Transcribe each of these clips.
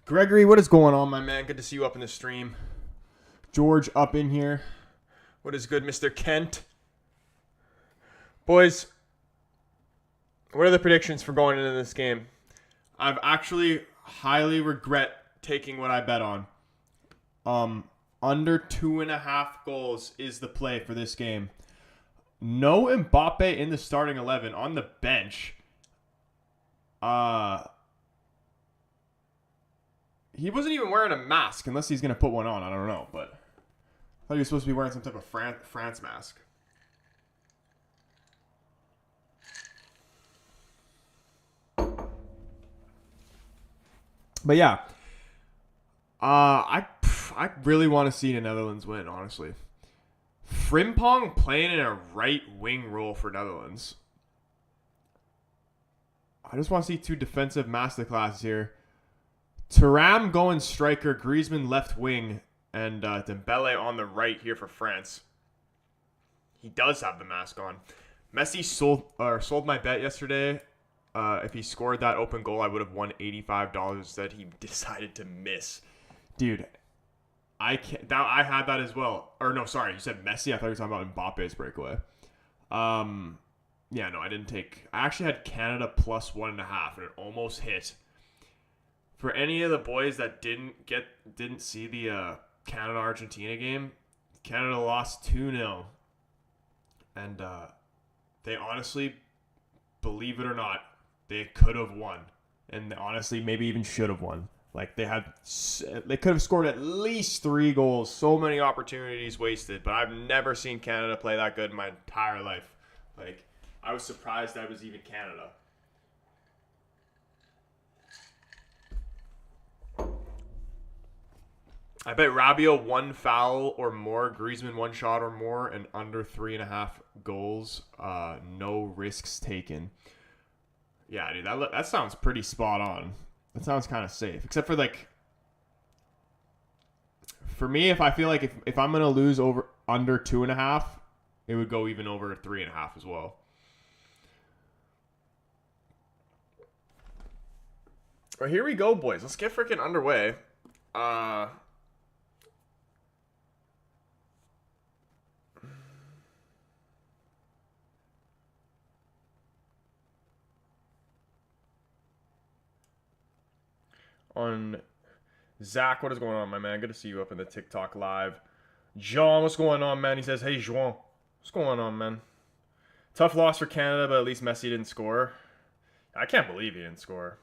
Gregory, what is going on, my man? Good to see you up in the stream. George up in here. What is good, Mr. Kent? Boys, what are the predictions for going into this game? I've actually highly regret taking what I bet on. Under 2.5 goals is the play for this game. No Mbappe in the starting 11 on the bench. He wasn't even wearing a mask unless he's going to put one on. I don't know, but I thought he was supposed to be wearing some type of France mask. But yeah, I really want to see the Netherlands win, honestly. Frimpong playing in a right wing role for Netherlands. I just want to see two defensive masterclasses here. Thuram going striker, Griezmann left wing, and Dembele on the right here for France. He does have the mask on. Messi sold my bet yesterday. If he scored that open goal, I would have won $85. Instead, he decided to miss. Dude, I had that as well. Or no, sorry, you said Messi. I thought you were talking about Mbappe's breakaway. Yeah, no, I didn't take. I actually had Canada plus 1.5, and it almost hit. For any of the boys that didn't see the Canada-Argentina game, Canada lost 2-0. And they honestly, believe it or not, they could have won. And honestly, maybe even should have won. Like, they could have scored at least 3 goals. So many opportunities wasted. But I've never seen Canada play that good in my entire life. Like, I was surprised that was even Canada. I bet Rabiot 1 foul or more, Griezmann 1 shot or more, and under 3.5 goals. No risks taken. Yeah, dude, that sounds pretty spot on. That sounds kind of safe, except for like for me, if I feel like if I'm gonna lose over under 2.5, it would go even over 3.5 as well. Well, here we go, boys. Let's get freaking underway. On Zach, what is going on, my man? Good to see you up in the TikTok live. Jean, what's going on, man? He says, hey, Jean. What's going on, man? Tough loss for Canada, but at least Messi didn't score. I can't believe he didn't score.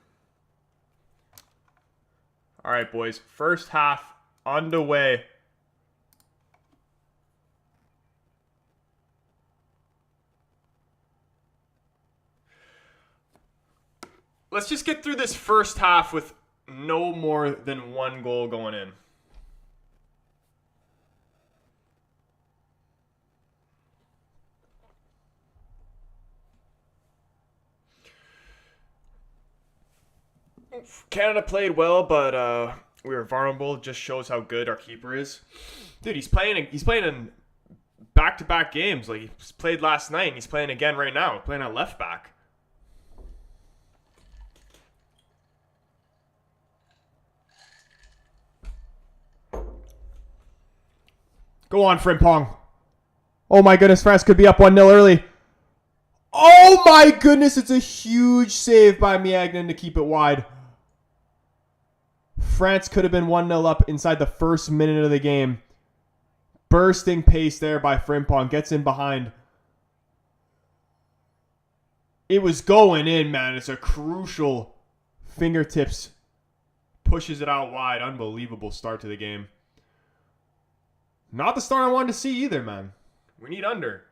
All right, boys. First half underway. Let's just get through this first half with no more than one goal going in. Canada played well, but we were vulnerable. Just shows how good our keeper is. Dude, he's playing in back-to-back games. Like, he played last night, and he's playing again right now. Playing at left back. Go on, Frimpong. Oh my goodness, France could be up 1-0 early. Oh my goodness, it's a huge save by Miagnan to keep it wide. France could have been 1-0 up inside the first minute of the game. Bursting pace there by Frimpong. Gets in behind. It was going in, man. It's a crucial fingertips. Pushes it out wide. Unbelievable start to the game. Not the start I wanted to see either, man. We need under.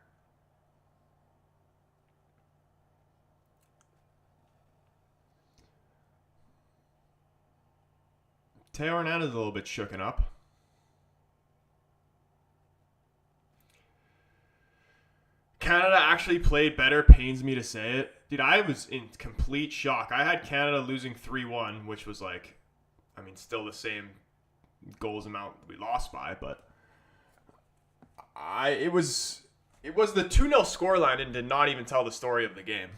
Teo Hernandez is a little bit shooken up. Canada actually played better. Pains me to say it. Dude, I was in complete shock. I had Canada losing 3-1, which was like, I mean, still the same goals amount we lost by, but it was the 2-0 scoreline and did not even tell the story of the game.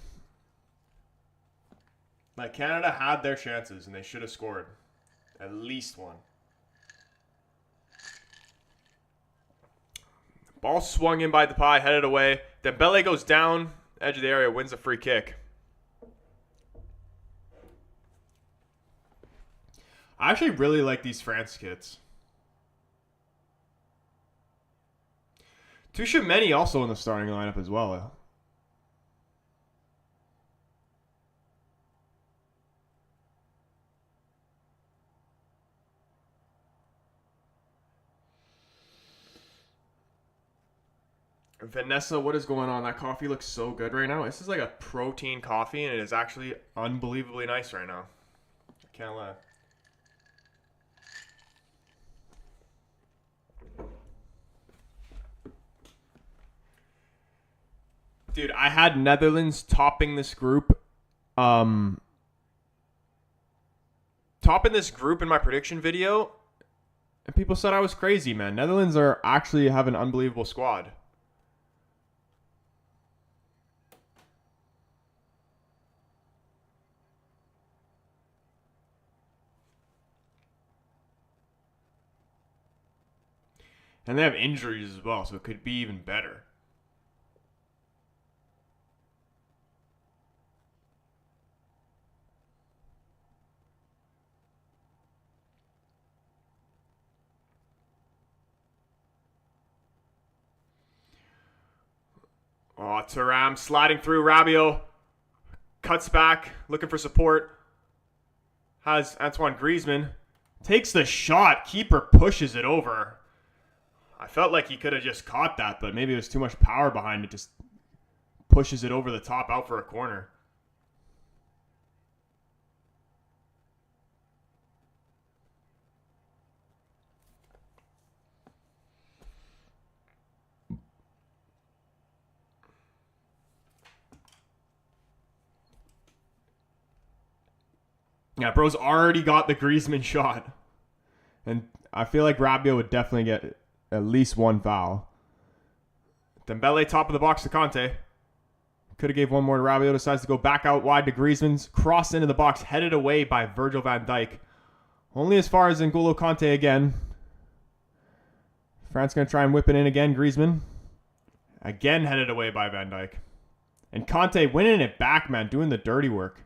Like, Canada had their chances and they should have scored at least one. Ball swung in by Depay, headed away. Dembele goes down, edge of the area, wins a free kick. I actually really like these France kits. Tchouameni also in the starting lineup as well. Vanessa, what is going on? That coffee looks so good right now. This is like a protein coffee, and it is actually unbelievably nice right now. I can't lie. Dude, I had Netherlands topping this group. Topping this group in my prediction video, and people said I was crazy, man. Netherlands are actually have an unbelievable squad. And they have injuries as well, so it could be even better. Oh, Thuram sliding through. Rabiot cuts back, looking for support. Has Antoine Griezmann. Takes the shot. Keeper pushes it over. I felt like he could have just caught that, but maybe there's too much power behind it. Just pushes it over the top out for a corner. Yeah, bro's already got the Griezmann shot. And I feel like Rabiot would definitely get at least one foul. Dembele, top of the box to Conte. Could have gave one more to Rabiot. Decides to go back out wide to Griezmann. Cross into the box. Headed away by Virgil van Dijk. Only as far as N'Golo Conte again. France going to try and whip it in again. Griezmann. Again headed away by Van Dijk. And Conte winning it back, man. Doing the dirty work.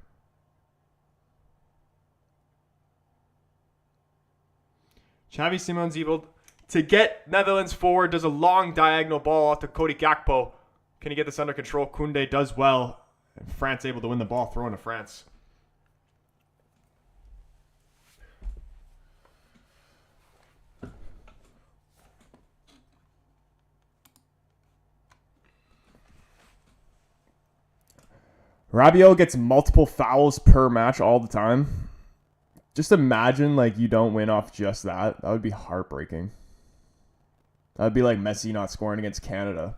Xavi Simons able to get Netherlands forward. Does a long diagonal ball out to Cody Gakpo. Can he get this under control? Koundé does well. And France able to win the ball. Throw into France. Rabiot gets multiple fouls per match all the time. Just imagine like you don't win off just that. That would be heartbreaking. That would be like Messi not scoring against Canada.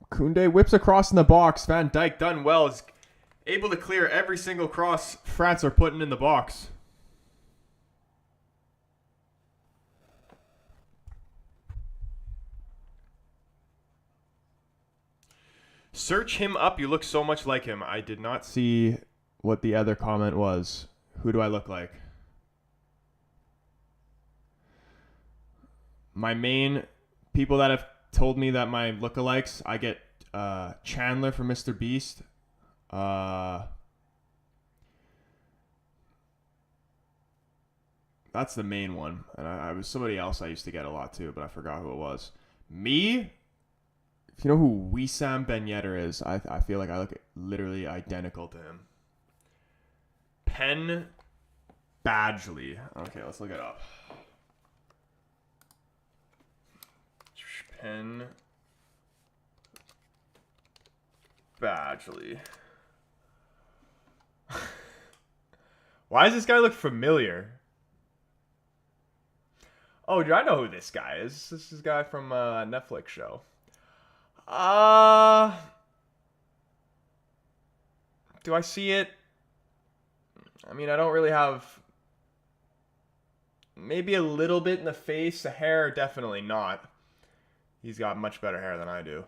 Koundé whips across in the box. Van Dijk done well. Is able to clear every single cross France are putting in the box. Search him up. You look so much like him. I did not see what the other comment was. Who do I look like? My main people that have told me that my lookalikes, I get Chandler from Mr. Beast. That's the main one. And I was somebody else I used to get a lot too, but I forgot who it was. Me? If you know who Wissam Ben Yedder is, I feel like I look literally identical to him. Penn Badgley. Okay, let's look it up. Penn Badgley. Why does this guy look familiar? Oh, dude, I know who this guy is. This is a guy from a Netflix show. Do I see it? I mean, I don't really have... Maybe a little bit in the face. The hair, definitely not. He's got much better hair than I do.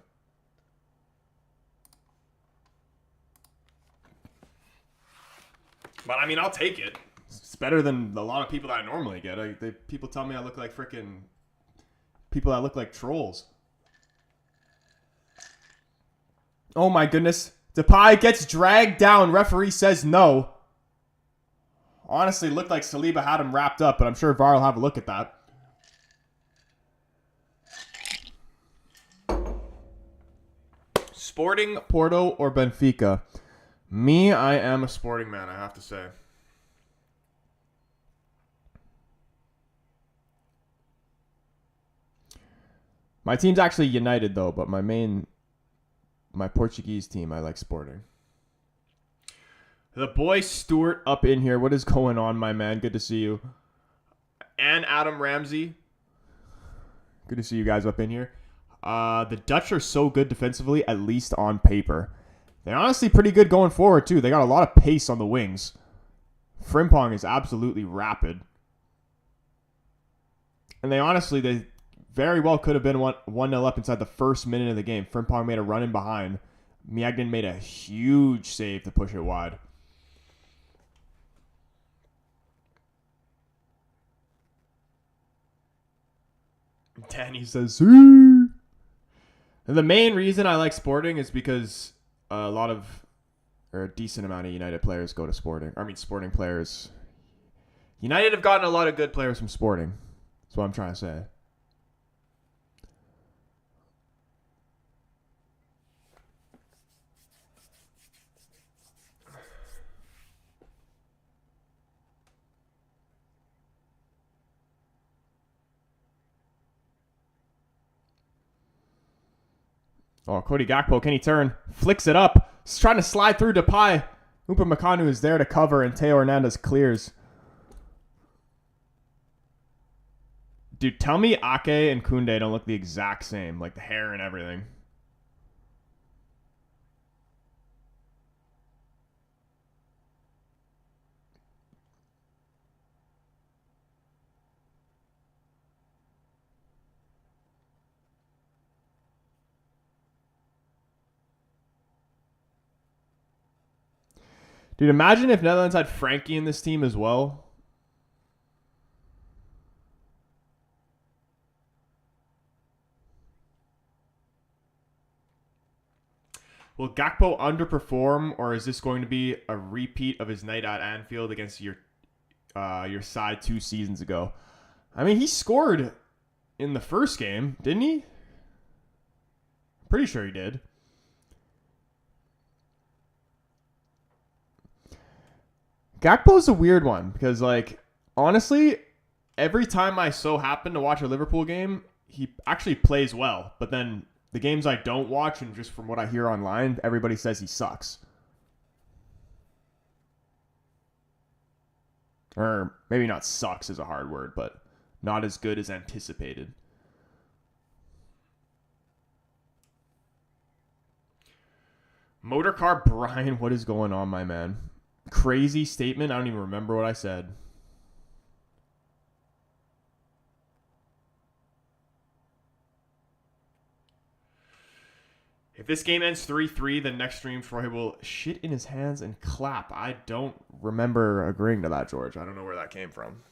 But, I mean, I'll take it. It's better than a lot of people that I normally get. People tell me I look like freaking... People that look like trolls. Oh, my goodness. Depay gets dragged down. Referee says no. Honestly, looked like Saliba had him wrapped up, but I'm sure VAR will have a look at that. Sporting, Porto, or Benfica? Me, I am a Sporting man, I have to say. My team's actually United, though, but my Portuguese team, I like Sporting. The boy Stuart up in here. What is going on, my man? Good to see you. And Adam Ramsey. Good to see you guys up in here. The Dutch are so good defensively, at least on paper. They're honestly pretty good going forward, too. They got a lot of pace on the wings. Frimpong is absolutely rapid. And they very well could have been 1-0 up inside the first minute of the game. Frimpong made a run in behind. Miagden made a huge save to push it wide. Danny says, "See." And the main reason I like Sporting is because a decent amount of United players go to Sporting. Sporting players. United have gotten a lot of good players from Sporting. That's what I'm trying to say. Oh, Cody Gakpo, can he turn? Flicks it up. He's trying to slide through Depay. Upamecano is there to cover, and Teo Hernandez clears. Dude, tell me Ake and Koundé don't look the exact same, like the hair and everything. Dude, imagine if Netherlands had Frankie in this team as well. Will Gakpo underperform, or is this going to be a repeat of his night at Anfield against your side 2 seasons ago? I mean, he scored in the first game, didn't he? Pretty sure he did. Gakpo's a weird one because, like, honestly, every time I so happen to watch a Liverpool game, he actually plays well. But then the games I don't watch, and just from what I hear online, everybody says he sucks. Or maybe not sucks is a hard word, but not as good as anticipated. Motorcar Brian, what is going on, my man? Crazy statement. I don't even remember what I said. If this game ends 3-3, then next stream Troy will shit in his hands and clap. I don't remember agreeing to that, George. I don't know where that came from.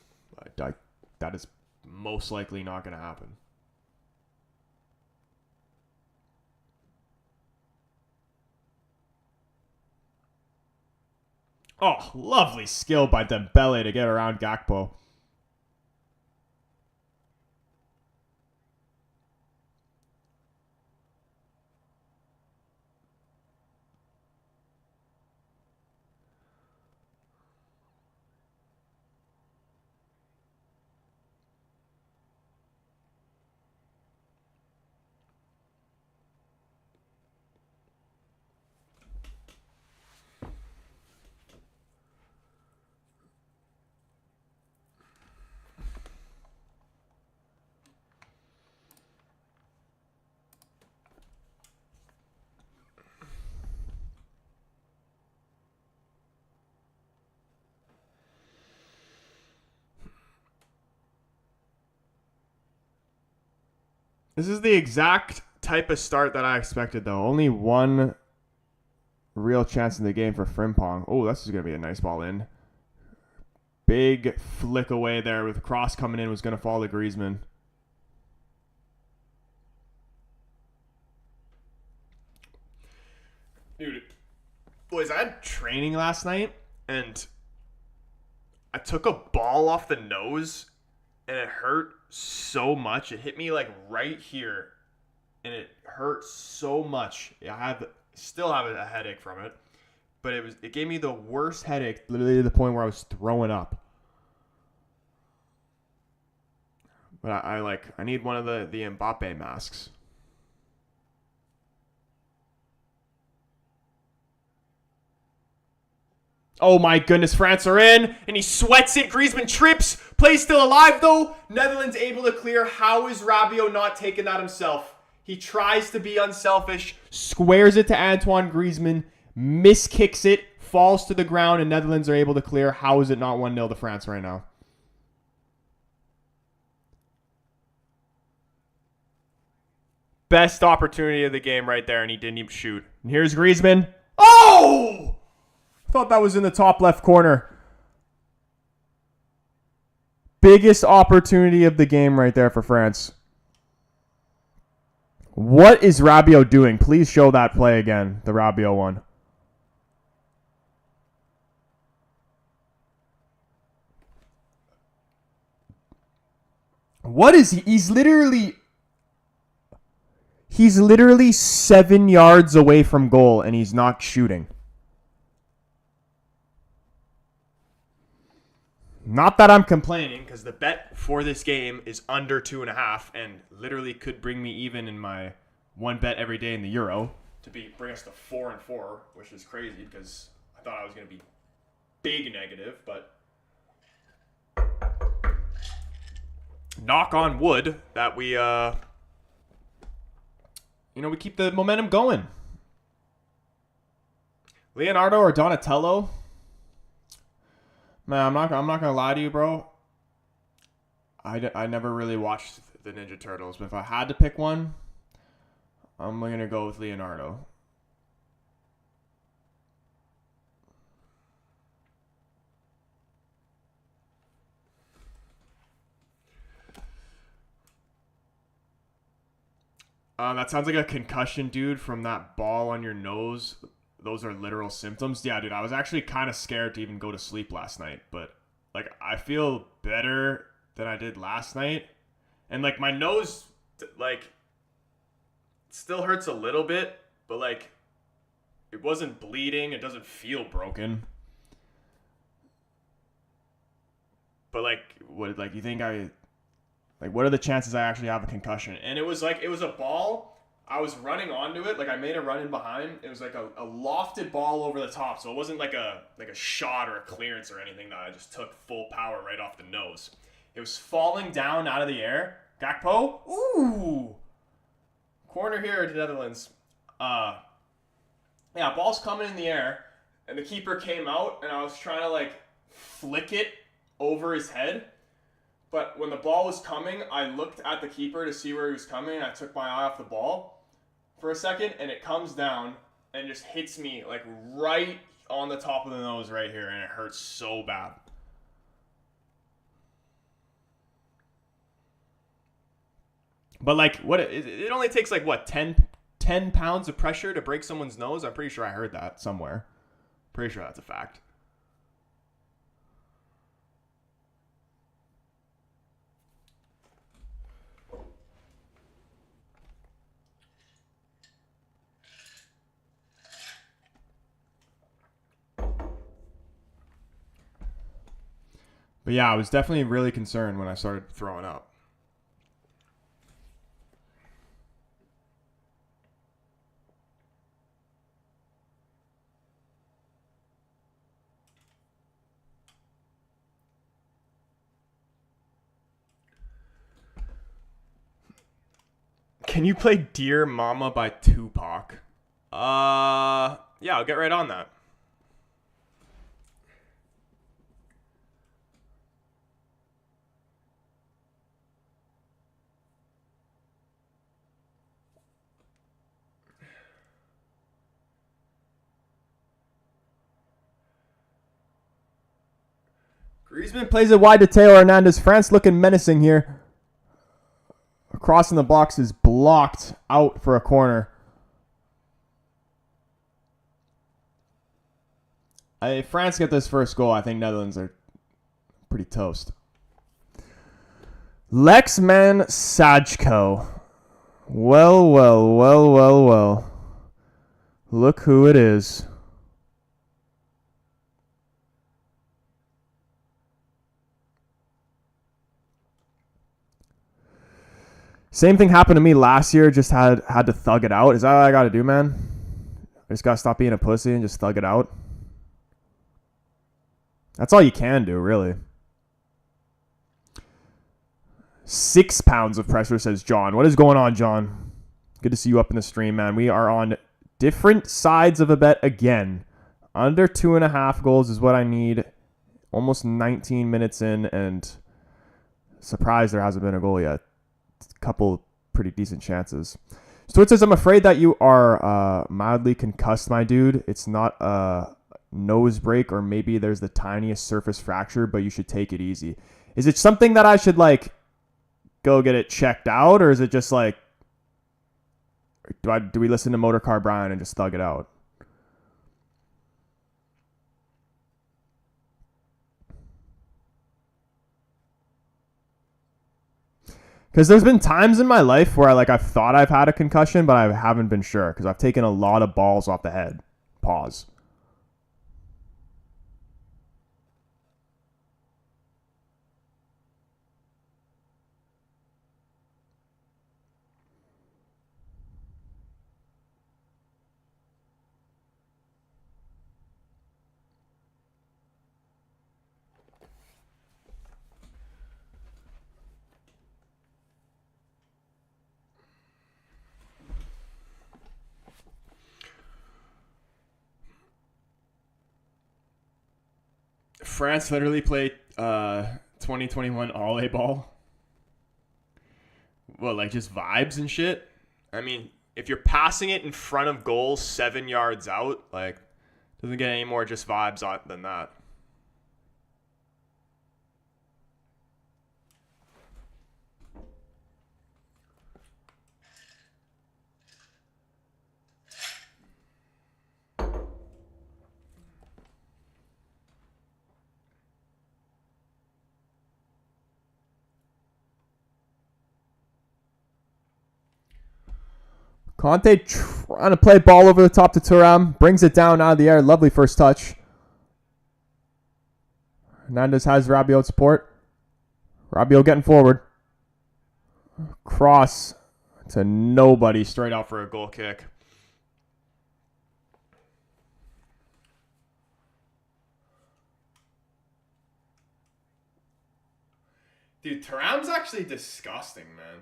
That is most likely not going to happen. Oh, lovely skill by Dembele to get around Gakpo. This is the exact type of start that I expected, though. Only one real chance in the game for Frimpong. Oh, this is going to be a nice ball in. Big flick away there with cross coming in. Was going to fall to Griezmann. Dude, boys, I had training last night, and I took a ball off the nose, and it hurt so much. It hit me like right here, and it hurt so much. I still have a headache from it, but it gave me the worst headache, literally to the point where I was throwing up. But I need one of the Mbappe masks. Oh my goodness, France are in, and he sweats it. Griezmann trips. Play's still alive though. Netherlands able to clear. How is Rabiot not taking that himself? He tries to be unselfish, squares it to Antoine Griezmann, miskicks it, falls to the ground, and Netherlands are able to clear. How is it not 1-0 to France right now? Best opportunity of the game right there, and he didn't even shoot. And here's Griezmann. Oh! I thought that was in the top left corner. Biggest opportunity of the game right there for France. What is Rabiot doing? Please show that play again, the Rabiot one. What is he? He's literally 7 yards away from goal, and he's not shooting. Not that I'm complaining, because the bet for this game is under 2.5 and literally could bring me even in my one bet every day in the Euro to bring us to 4-4, which is crazy because I thought I was going to be big negative, but knock on wood that we we keep the momentum going. Leonardo or Donatello? Man, I'm not gonna lie to you, bro. I never really watched the Ninja Turtles, but if I had to pick one, I'm gonna go with Leonardo. That sounds like a concussion, dude, from that ball on your nose. Those are literal symptoms. Yeah, dude, I was actually kind of scared to even go to sleep last night, but like I feel better than I did last night. And like my nose like still hurts a little bit, but like it wasn't bleeding, it doesn't feel broken. But like what you think what are the chances I actually have a concussion? And it was a ball. I was running onto it, like I made a run in behind. It was like a lofted ball over the top, so it wasn't like a shot or a clearance or anything that I just took full power right off the nose. It was falling down out of the air. Gakpo, ooh, corner here to Netherlands. Yeah, ball's coming in the air, and the keeper came out, and I was trying to like flick it over his head. But when the ball was coming, I looked at the keeper to see where he was coming, and I took my eye off the ball for a second, and it comes down and just hits me like right on the top of the nose right here, and it hurts so bad. But like, what it only takes like what 10 pounds of pressure to break someone's nose. I'm pretty sure I heard that somewhere. Pretty sure that's a fact. But yeah, I was definitely really concerned when I started throwing up. Can you play Dear Mama by Tupac? Yeah, I'll get right on that. Griezmann plays it wide to Taylor Hernandez. France looking menacing here. Crossing the box is blocked out for a corner. If France get this first goal, I think Netherlands are pretty toast. Lexman Sajko. Well. Look who it is. Same thing happened to me last year. Just had to thug it out. Is that what I got to do, man? I just got to stop being a pussy and just thug it out. That's all you can do, really. 6 pounds of pressure, says John. What is going on, John? Good to see you up in the stream, man. We are on different sides of a bet again. Under 2.5 goals is what I need. Almost 19 minutes in, and surprised there hasn't been a goal yet. A couple pretty decent chances. Stuart says, I'm afraid that you are mildly concussed, my dude. It's not a nose break, or maybe there's the tiniest surface fracture, but you should take it easy. Is it something that I should like go get it checked out, or is it just like do we listen to Motorcar Brian and just thug it out? Because there's been times in my life where I've thought I've had a concussion, but I haven't been sure because I've taken a lot of balls off the head. Pause. France literally played 2021 all A ball. Well, like just vibes and shit. I mean, if you're passing it in front of goal 7 yards out, like, doesn't get any more just vibes than that. Conte trying to play ball over the top to Thuram. Brings it down out of the air. Lovely first touch. Hernandez has Rabiot support. Rabiot getting forward. Cross to nobody. Straight out for a goal kick. Dude, Thuram's actually disgusting, man.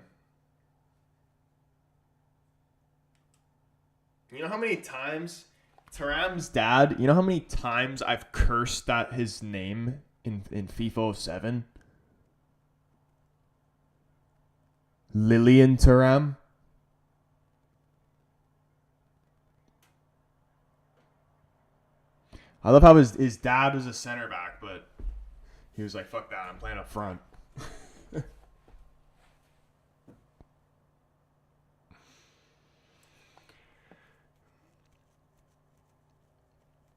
You know how many times Thuram's dad, you know how many times I've cursed that his name in FIFA 07? Lilian Thuram. I love how his dad was a center back, but he was like, fuck that, I'm playing up front.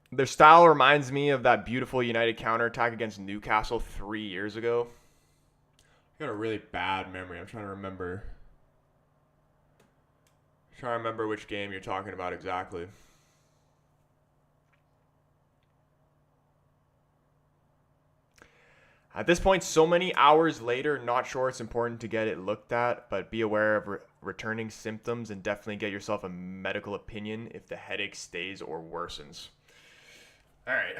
Their style reminds me of that beautiful United counterattack against Newcastle 3 years ago. I got a really bad memory. I'm trying to remember. Which game you're talking about exactly. At this point, so many hours later, not sure it's important to get it looked at, but be aware of returning symptoms and definitely get yourself a medical opinion if the headache stays or worsens. All right,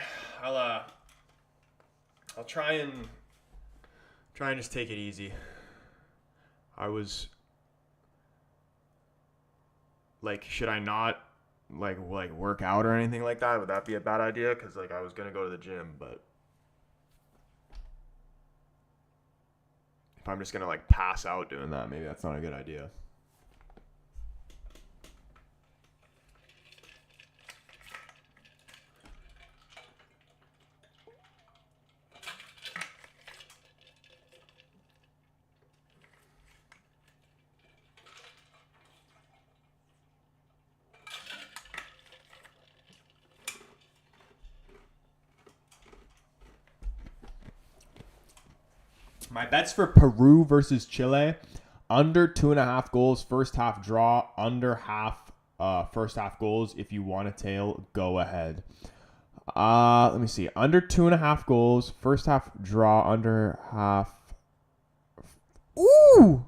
I'll try and just take it easy. I was like, should I not like work out or anything like that? Would that be a bad idea? Because like I was gonna go to the gym, but if I'm just gonna like pass out doing that, maybe that's not a good idea. My bets for Peru versus Chile. Under 2.5 goals, first half draw. Under half first half goals. If you want to tail, go ahead. Let me see. Under 2.5 goals, first half draw. Under half. Ooh!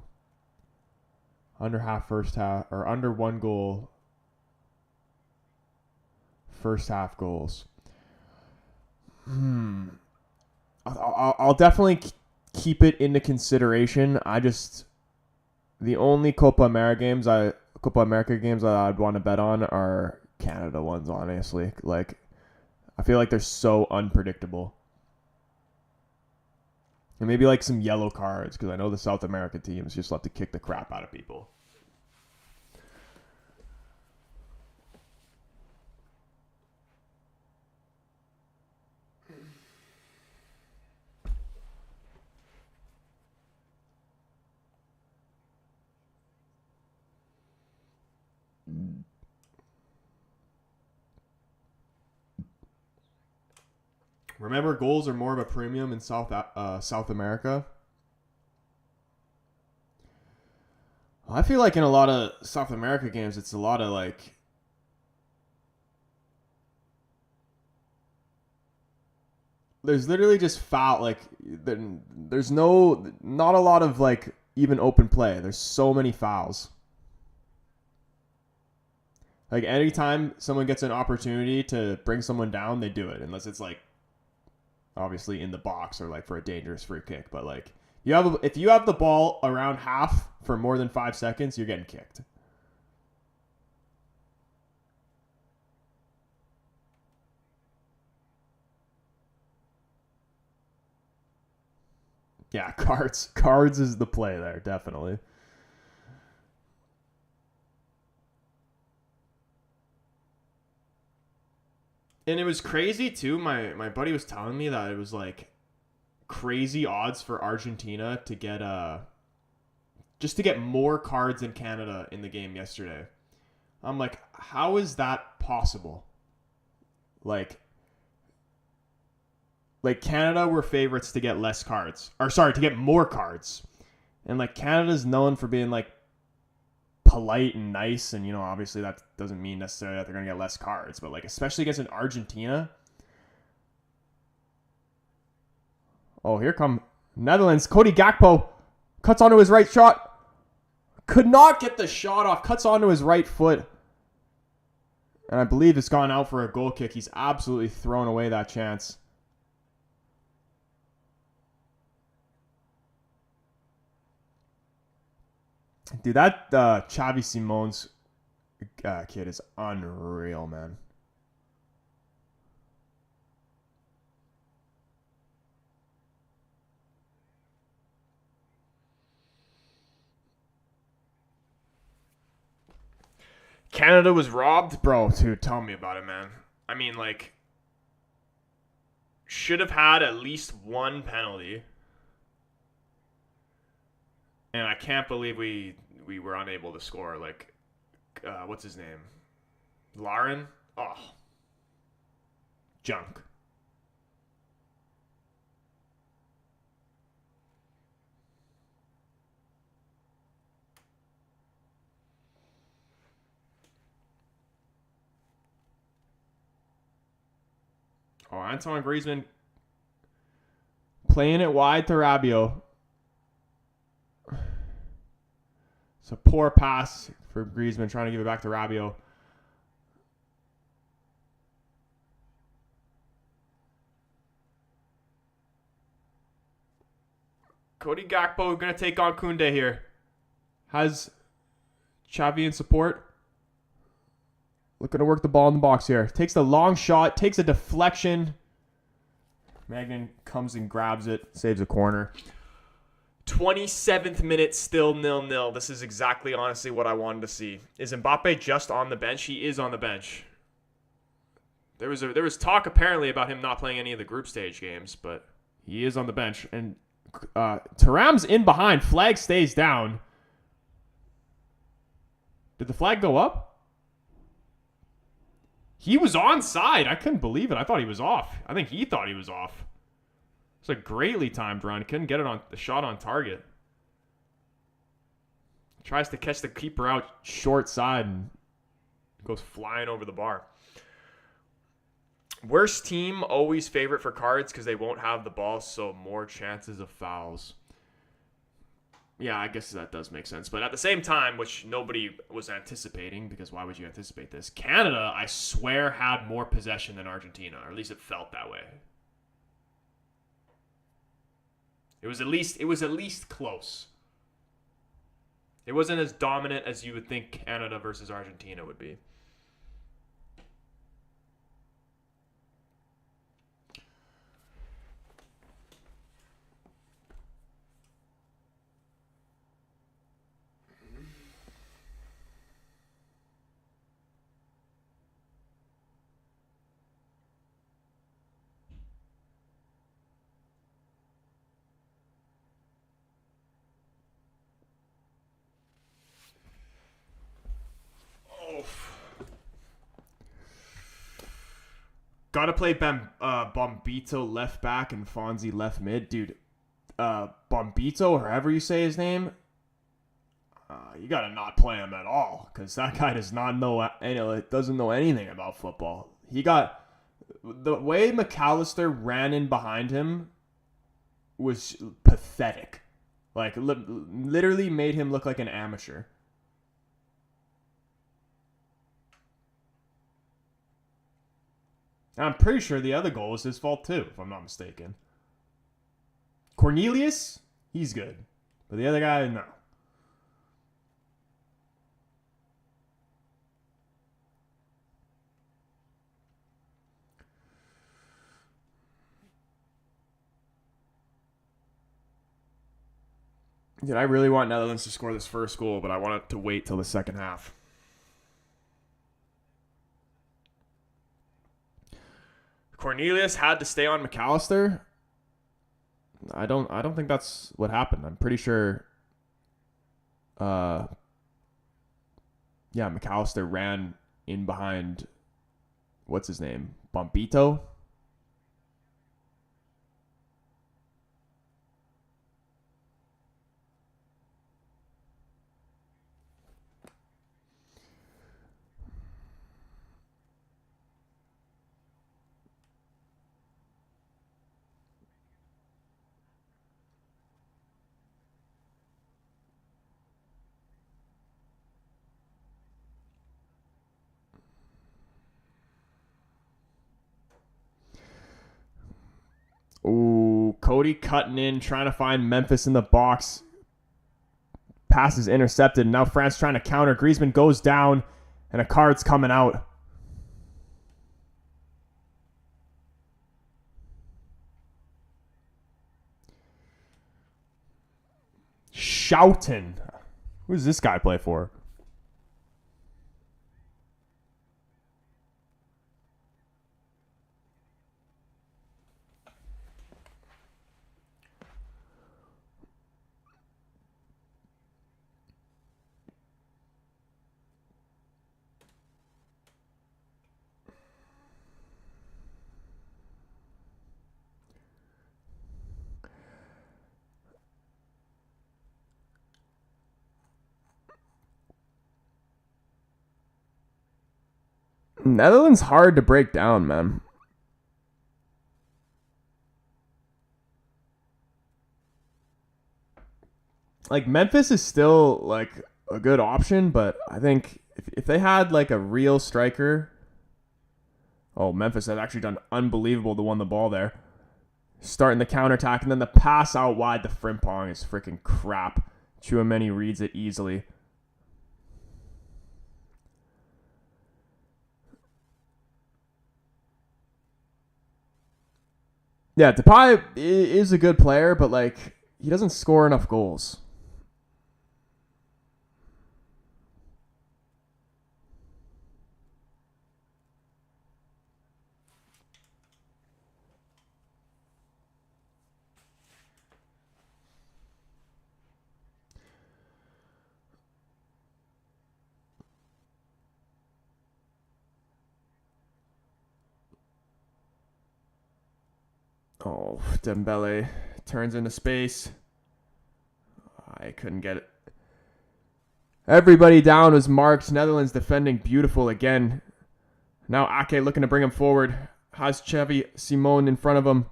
Under half first half. Or under 1 goal. First half goals. I'll definitely keep it into consideration. The only Copa America games that I'd want to bet on are Canada ones, honestly. Like, I feel like they're so unpredictable. And maybe like some yellow cards, because I know the South American teams just love to kick the crap out of people. Remember, goals are more of a premium in South America. I feel like in a lot of South America games, it's a lot of like. There's literally just foul. Like, there's not a lot of like even open play. There's so many fouls. Like, anytime someone gets an opportunity to bring someone down, they do it, unless it's like obviously in the box or like for a dangerous free kick. But like, if you have the ball around half for more than 5 seconds, you're getting kicked. Yeah, cards. Cards is the play there, definitely. And it was crazy too. My buddy was telling me that it was like crazy odds for Argentina to get just to get more cards than Canada in the game yesterday. I'm like, how is that possible? Like Canada were favorites to get less cards. Or sorry, to get more cards. And like Canada's known for being like polite and nice, and obviously that doesn't mean necessarily that they're going to get less cards, but like especially against an Argentina. Oh, here come Netherlands. Cody Gakpo cuts onto his right shot. Could not get the shot off. Cuts onto his right foot. And I believe it's gone out for a goal kick. He's absolutely thrown away that chance. Dude, that Xavi Simons kid is unreal, man. Canada was robbed. Bro, dude, tell me about it, man. I mean, like, should have had at least one penalty. And I can't believe we were unable to score. Like, what's his name? Lauren? Oh. Junk. Oh, Antoine Griezmann playing it wide to Rabiot. It's a poor pass for Griezmann, trying to give it back to Rabiot. Cody Gakpo going to take on Koundé here. Has Xavi in support. Looking to work the ball in the box here. Takes the long shot. Takes a deflection. Magnan comes and grabs it. Saves a corner. 27th minute, still 0-0. This is exactly, honestly, what I wanted to see. Is Mbappe just on the bench? He is on the bench. There was talk, apparently, about him not playing any of the group stage games, but he is on the bench. And Thuram's in behind. Flag stays down. Did the flag go up? He was onside. I couldn't believe it. I thought he was off. I think he thought he was off. It's a greatly timed run. Couldn't get it on the shot on target. Tries to catch the keeper out short side and goes flying over the bar. Worst team, always favorite for cards because they won't have the ball, so more chances of fouls. Yeah, I guess that does make sense. But at the same time, which nobody was anticipating, because why would you anticipate this? Canada, I swear, had more possession than Argentina, or at least it felt that way. It was at least close. It wasn't as dominant as you would think Canada versus Argentina would be. Got to play Bombito left back and Fonzie left mid. Dude, Bombito, or however you say his name, you got to not play him at all because that guy doesn't know anything about football. The way McAllister ran in behind him was pathetic. Like, literally made him look like an amateur. I'm pretty sure the other goal was his fault too, if I'm not mistaken. Cornelius, he's good. But the other guy, no. Dude, I really want Netherlands to score this first goal, but I want it to wait till the second half. Cornelius had to stay on McAllister. I don't think that's what happened. I'm pretty sure McAllister ran in behind what's his name? Bombito. Ooh, Cody cutting in, trying to find Memphis in the box. Pass is intercepted. Now France trying to counter. Griezmann goes down, and a card's coming out. Schouten. Who does this guy play for? Netherlands hard to break down, man. Like Memphis is still like a good option, but I think if they had like a real striker, Memphis had actually done unbelievable to win the ball there. Starting the counterattack and then the pass out wide, the Frimpong is freaking crap. Chouameni reads it easily. Yeah, Depay is a good player, but like he doesn't score enough goals. Oh, Dembele turns into space. I couldn't get it. Everybody down was marked. Netherlands defending beautiful again. Now Ake looking to bring him forward. Has Xavi Simon in front of him.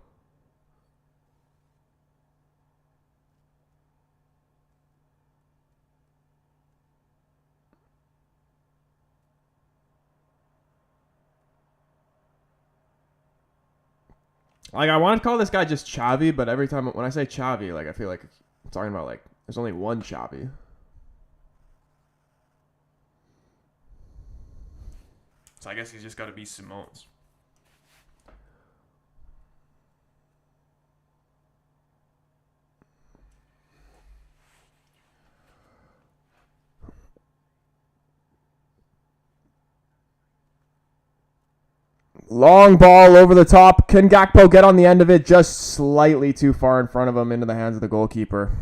Like, I want to call this guy just Xavi, but every time when I say Xavi, like, I feel like I'm talking about, like, there's only one Xavi. So I guess he's just got to be Simone's. Long ball over the top. Can Gakpo get on the end of it? Just slightly too far in front of him into the hands of the goalkeeper.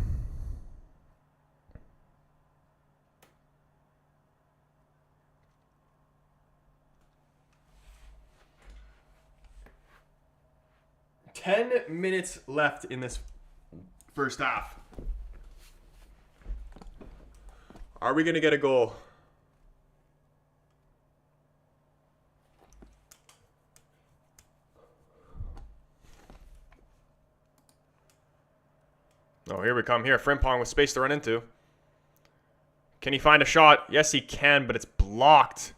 Ten minutes left in this first half. Are we going to get a goal? Oh, here we come. Here, Frimpong with space to run into. Can he find a shot? Yes, he can, but it's blocked.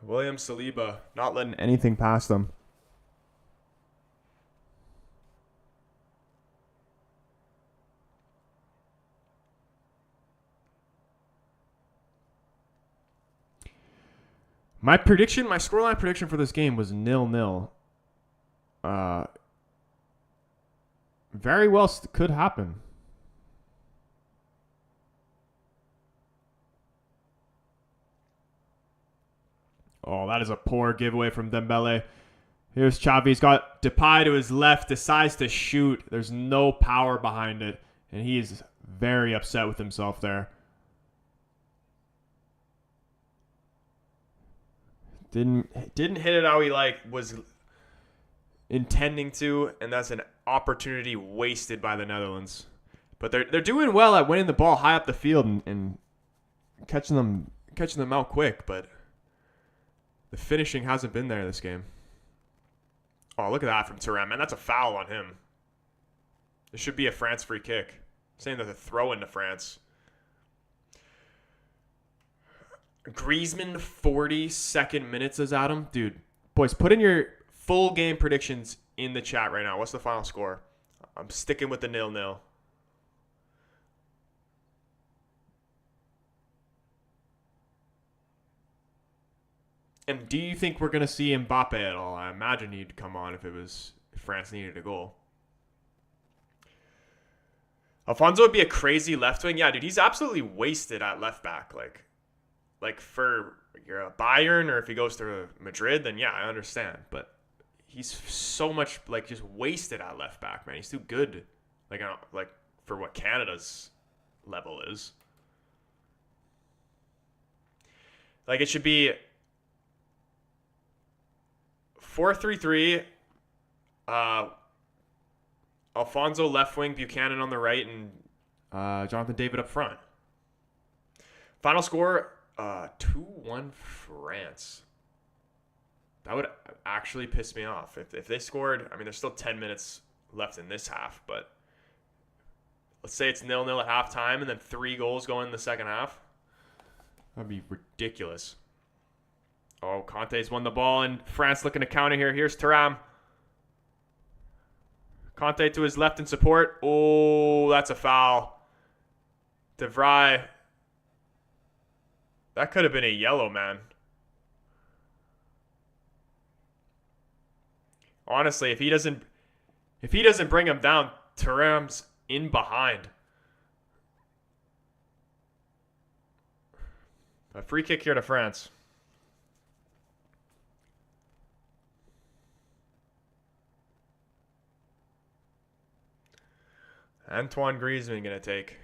William Saliba not letting anything past them. My scoreline prediction for this game was 0-0. very well could happen. Oh, that is a poor giveaway from Dembele. Here's Xavi. He's got Depay to his left, decides to shoot. There's no power behind it, and he is very upset with himself there. Didn't hit it how he was intending to, and that's an opportunity wasted by the Netherlands. But they're doing well at winning the ball high up the field and catching them out quick, but the finishing hasn't been there this game. Oh, look at that from Thuram, man. That's a foul on him. It should be a France free kick. I'm saying that a throw into France. Griezmann, 42nd minute, says Adam. Dude, boys, put in your full game predictions in the chat right now. What's the final score? I'm sticking with the 0-0. And do you think we're going to see Mbappe at all? I imagine he'd come on if France needed a goal. Alfonso would be a crazy left wing. Yeah, dude, he's absolutely wasted at left back. Like for you're a Bayern or if he goes to Madrid, then yeah, I understand. But he's so much just wasted at left back, man. He's too good. Like for what Canada's level is. It should be 4-3-3, Alfonso left wing, Buchanan on the right, and Jonathan David up front. Final score, 2-1 France. That would actually piss me off. If they scored, I mean, there's still 10 minutes left in this half, but let's say it's 0-0 at halftime and then 3 goals going in the second half. That'd be ridiculous. Oh, Conte's won the ball, and France looking to counter here. Here's Thuram. Conte to his left in support. Oh, that's a foul. De Vrij. That could have been a yellow, man. Honestly, if he doesn't bring him down, Thuram's in behind. A free kick here to France. Antoine Griezmann going to take.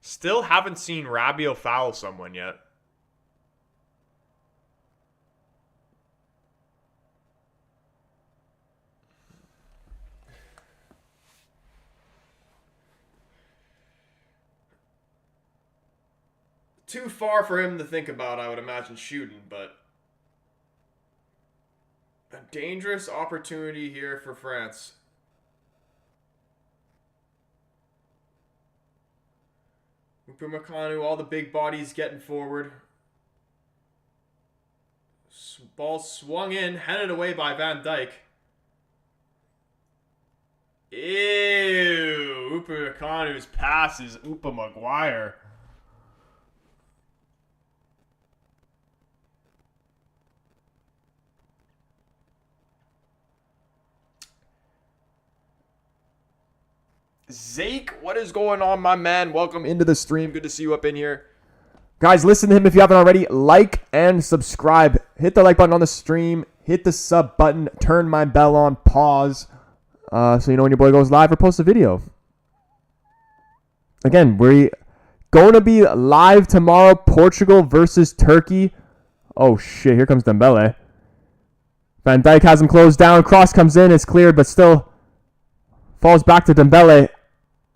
Still haven't seen Rabiot foul someone yet. Too far for him to think about, I would imagine, shooting, but a dangerous opportunity here for France. Upamecano, all the big bodies getting forward. Ball swung in, headed away by Van Dijk. Ew, Upamecano's pass is Upa Maguire. Zake, what is going on, my man? Welcome into the stream. Good to see you up in here. Guys, listen to him if you haven't already. Like and subscribe. Hit the like button on the stream. Hit the sub button. Turn my bell on. Pause. So you know when your boy goes live or posts a video. Again, we're going to be live tomorrow. Portugal versus Turkey. Oh, shit. Here comes Dembele. Van Dijk has him closed down. Cross comes in. It's cleared, but still falls back to Dembele.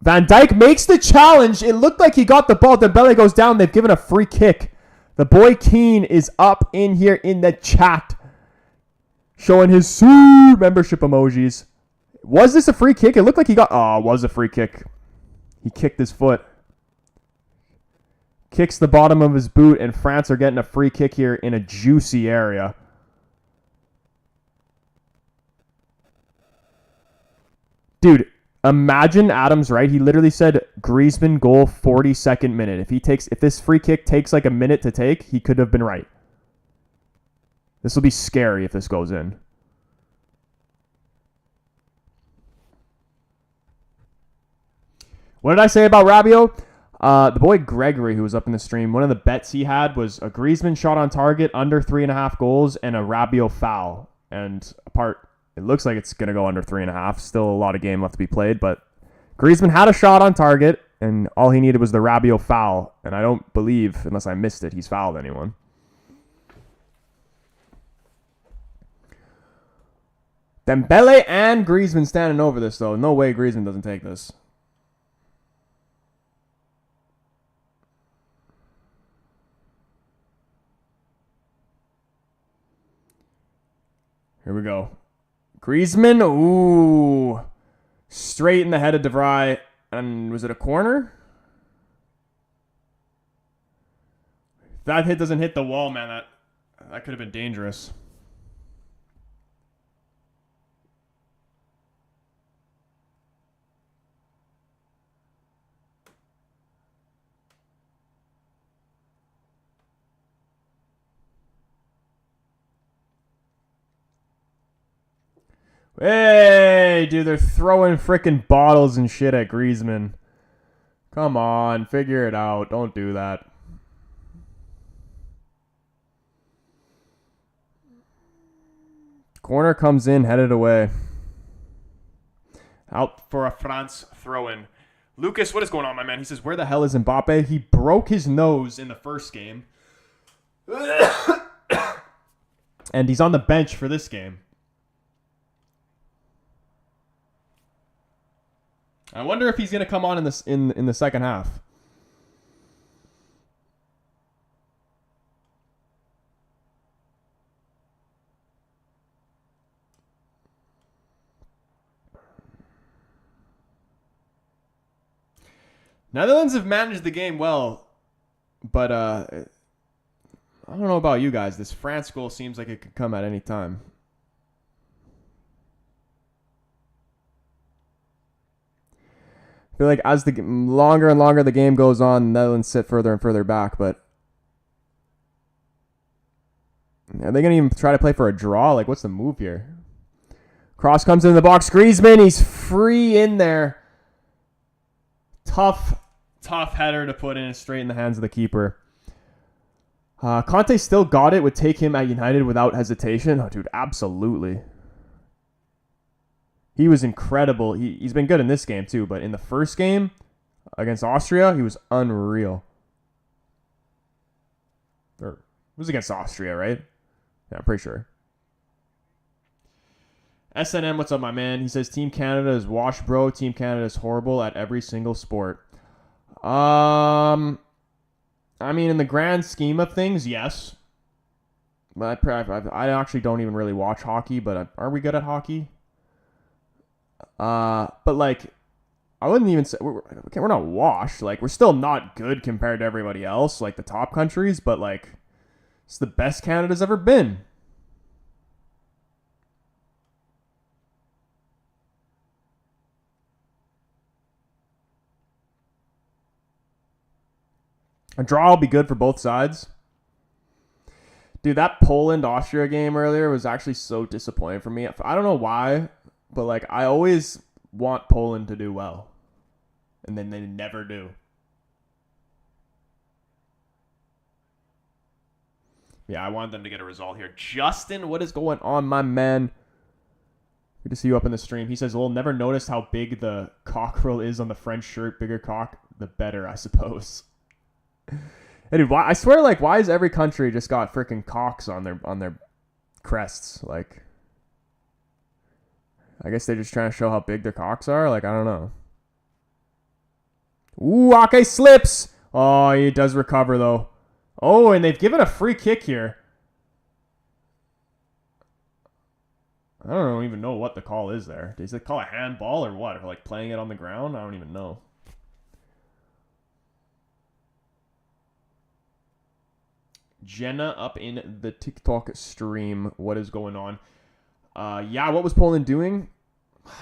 Van Dijk makes the challenge. It looked like he got the ball. Dembele goes down. They've given a free kick. The boy Keane is up in here in the chat, showing his membership emojis. Was this a free kick? It looked like he got... Oh, it was a free kick. He kicked his foot. Kicks the bottom of his boot, and France are getting a free kick here in a juicy area. Dude, imagine Adam's right. He literally said Griezmann goal 42nd minute. If this free kick takes like a minute to take, he could have been right. This will be scary if this goes in. What did I say about Rabiot? The boy Gregory, who was up in the stream, one of the bets he had was a Griezmann shot on target under 3.5 goals and a Rabiot foul. And it looks like it's going to go under 3.5. Still a lot of game left to be played, but Griezmann had a shot on target, and all he needed was the Rabiot foul. And I don't believe, unless I missed it, he's fouled anyone. Dembele and Griezmann standing over this, though. No way Griezmann doesn't take this. Here we go. Griezmann, ooh. Straight in the head of De Vrij. And was it a corner? If that hit doesn't hit the wall, man, that could have been dangerous. Hey, dude, they're throwing freaking bottles and shit at Griezmann. Come on, figure it out. Don't do that. Corner comes in, headed away. Out for a France throw-in. Lucas, what is going on, my man? He says, where the hell is Mbappe? He broke his nose in the first game. And he's on the bench for this game. I wonder if he's going to come on in the second half. Netherlands have managed the game well, but I don't know about you guys. This France goal seems like it could come at any time. I feel like as the longer and longer the game goes on, the Netherlands sit further and further back. But are they going to even try to play for a draw? Like, what's the move here? Cross comes into the box. Griezmann, he's free in there. Tough header to put in straight in the hands of the keeper. Conte still got it. Would take him at United without hesitation. Oh, dude, absolutely. He was incredible. He's been good in this game too, but in the first game against Austria, he was unreal. Or it was against Austria, right? Yeah, I'm pretty sure. SNM, what's up, my man? He says Team Canada is wash, bro. Team Canada is horrible at every single sport. I mean, in the grand scheme of things, yes. But I actually don't even really watch hockey, but are we good at hockey? But like, I wouldn't even say we're not washed. Like, we're still not good compared to everybody else, like the top countries. But like, it's the best Canada's ever been. A draw will be good for both sides. Dude, that Poland-Austria game earlier was actually so disappointing for me. I don't know why, but like, I always want Poland to do well. And then they never do. Yeah, I want them to get a result here. Justin, what is going on, my man? Good to see you up in the stream. He says, we'll never notice how big the cockerel is on the French shirt. Bigger cock, the better, I suppose. Hey, dude, I swear, like, why has every country just got freaking cocks on their crests? Like, I guess they're just trying to show how big their cocks are. Like, I don't know. Ooh, Ake slips. Oh, he does recover, though. Oh, and they've given a free kick here. I don't even know what the call is there. Does it call a handball or what? Or like playing it on the ground? I don't even know. Jenna up in the TikTok stream. What is going on? Yeah, what was Poland doing?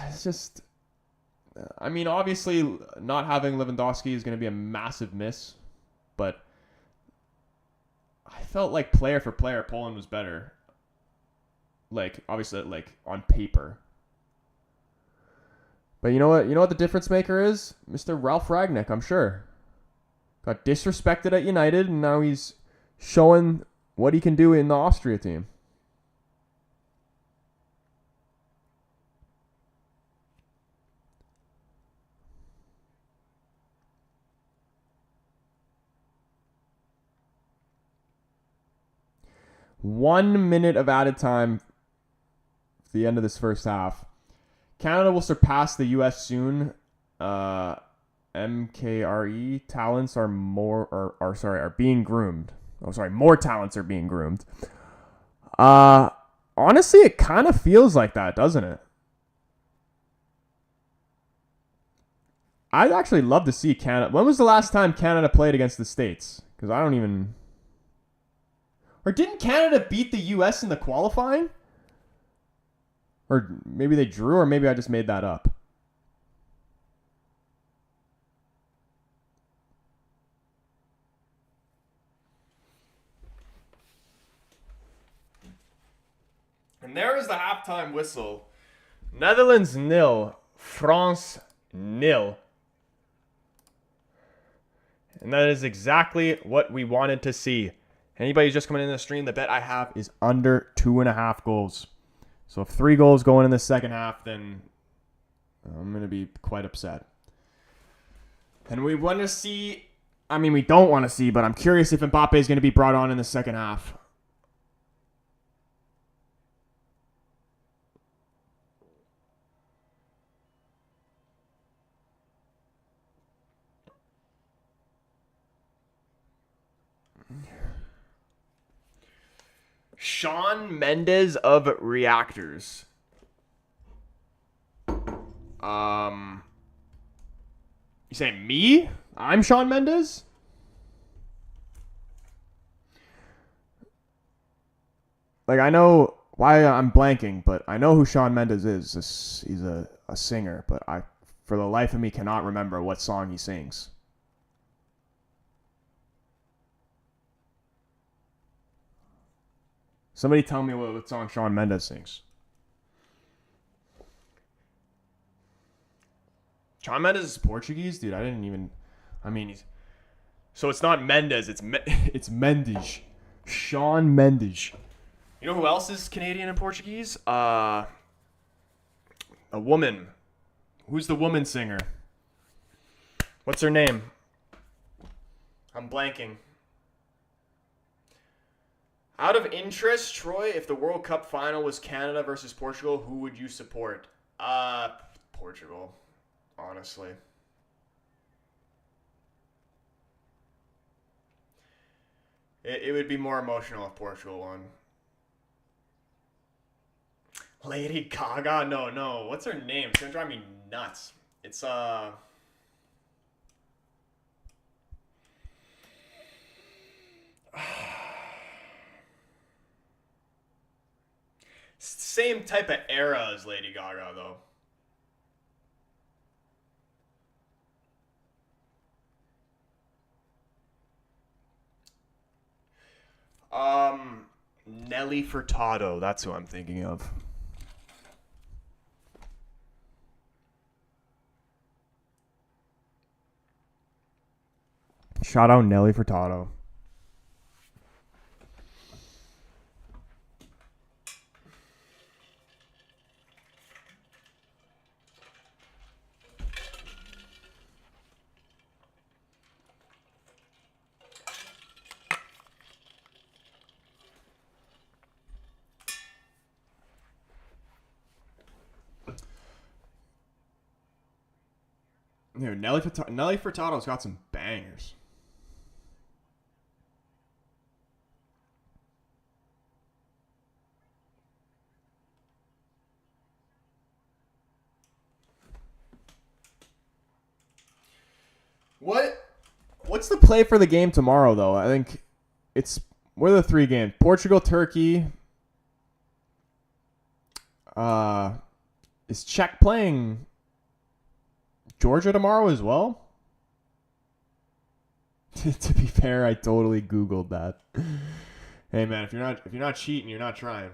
It's just... I mean, obviously, not having Lewandowski is going to be a massive miss. But I felt like player for player, Poland was better. Like, obviously, like, on paper. But you know what? You know what the difference maker is? Mr. Ralph Ragnick, I'm sure. Got disrespected at United, and now he's showing what he can do in the Austria team. One minute of added time at the end of this first half. Canada will surpass the U.S. soon. MKRE talents are being groomed. More talents are being groomed. Honestly, it kind of feels like that, doesn't it? I'd actually love to see Canada. When was the last time Canada played against the States? Because I don't even. Or didn't Canada beat the U.S. in the qualifying? Or maybe they drew, or maybe I just made that up. And there is the halftime whistle. Netherlands 0, France 0. And that is exactly what we wanted to see. Anybody who's just coming in the stream, the bet I have is under 2.5 goals. So if 3 goals going in the second half, then I'm going to be quite upset. And we want to see, we don't want to see, but I'm curious if Mbappe is going to be brought on in the second half. Shawn Mendes of Reactors. You saying me? I'm Shawn Mendes? Like, I know why I'm blanking, but I know who Shawn Mendes is. He's a singer, but I, for the life of me, cannot remember what song he sings. Somebody tell me what song Shawn Mendes sings. Shawn Mendes is Portuguese? Dude, I didn't even... he's... So it's not Mendes, it's Mendes. Shawn Mendes. You know who else is Canadian and Portuguese? A woman. Who's the woman singer? What's her name? I'm blanking. Out of interest, Troy, if the World Cup final was Canada versus Portugal, who would you support? Portugal, honestly. It would be more emotional if Portugal won. Lady Gaga? No. What's her name? It's gonna drive me nuts. It's same type of era as Lady Gaga, though. Nelly Furtado. That's who I'm thinking of. Shout out Nelly Furtado. Dude, Nelly Furtado's got some bangers. What's the play for the game tomorrow, though? I think what are the 3 games? Portugal, Turkey. Is Czech playing Georgia tomorrow as well? To be fair, I totally Googled that. Hey man, if you're not cheating, you're not trying.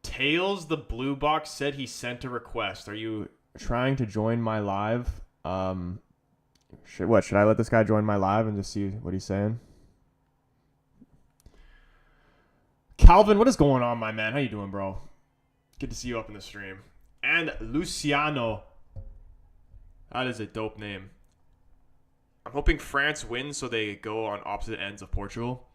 Tails the Blue Box said he sent a request. Are you Trying to join my live. Should I let this guy join my live and just see what he's saying? Calvin, what is going on, my man? How you doing, bro? Good to see you up in the stream. And Luciano. That is a dope name. I'm hoping France wins so they go on opposite ends of Portugal.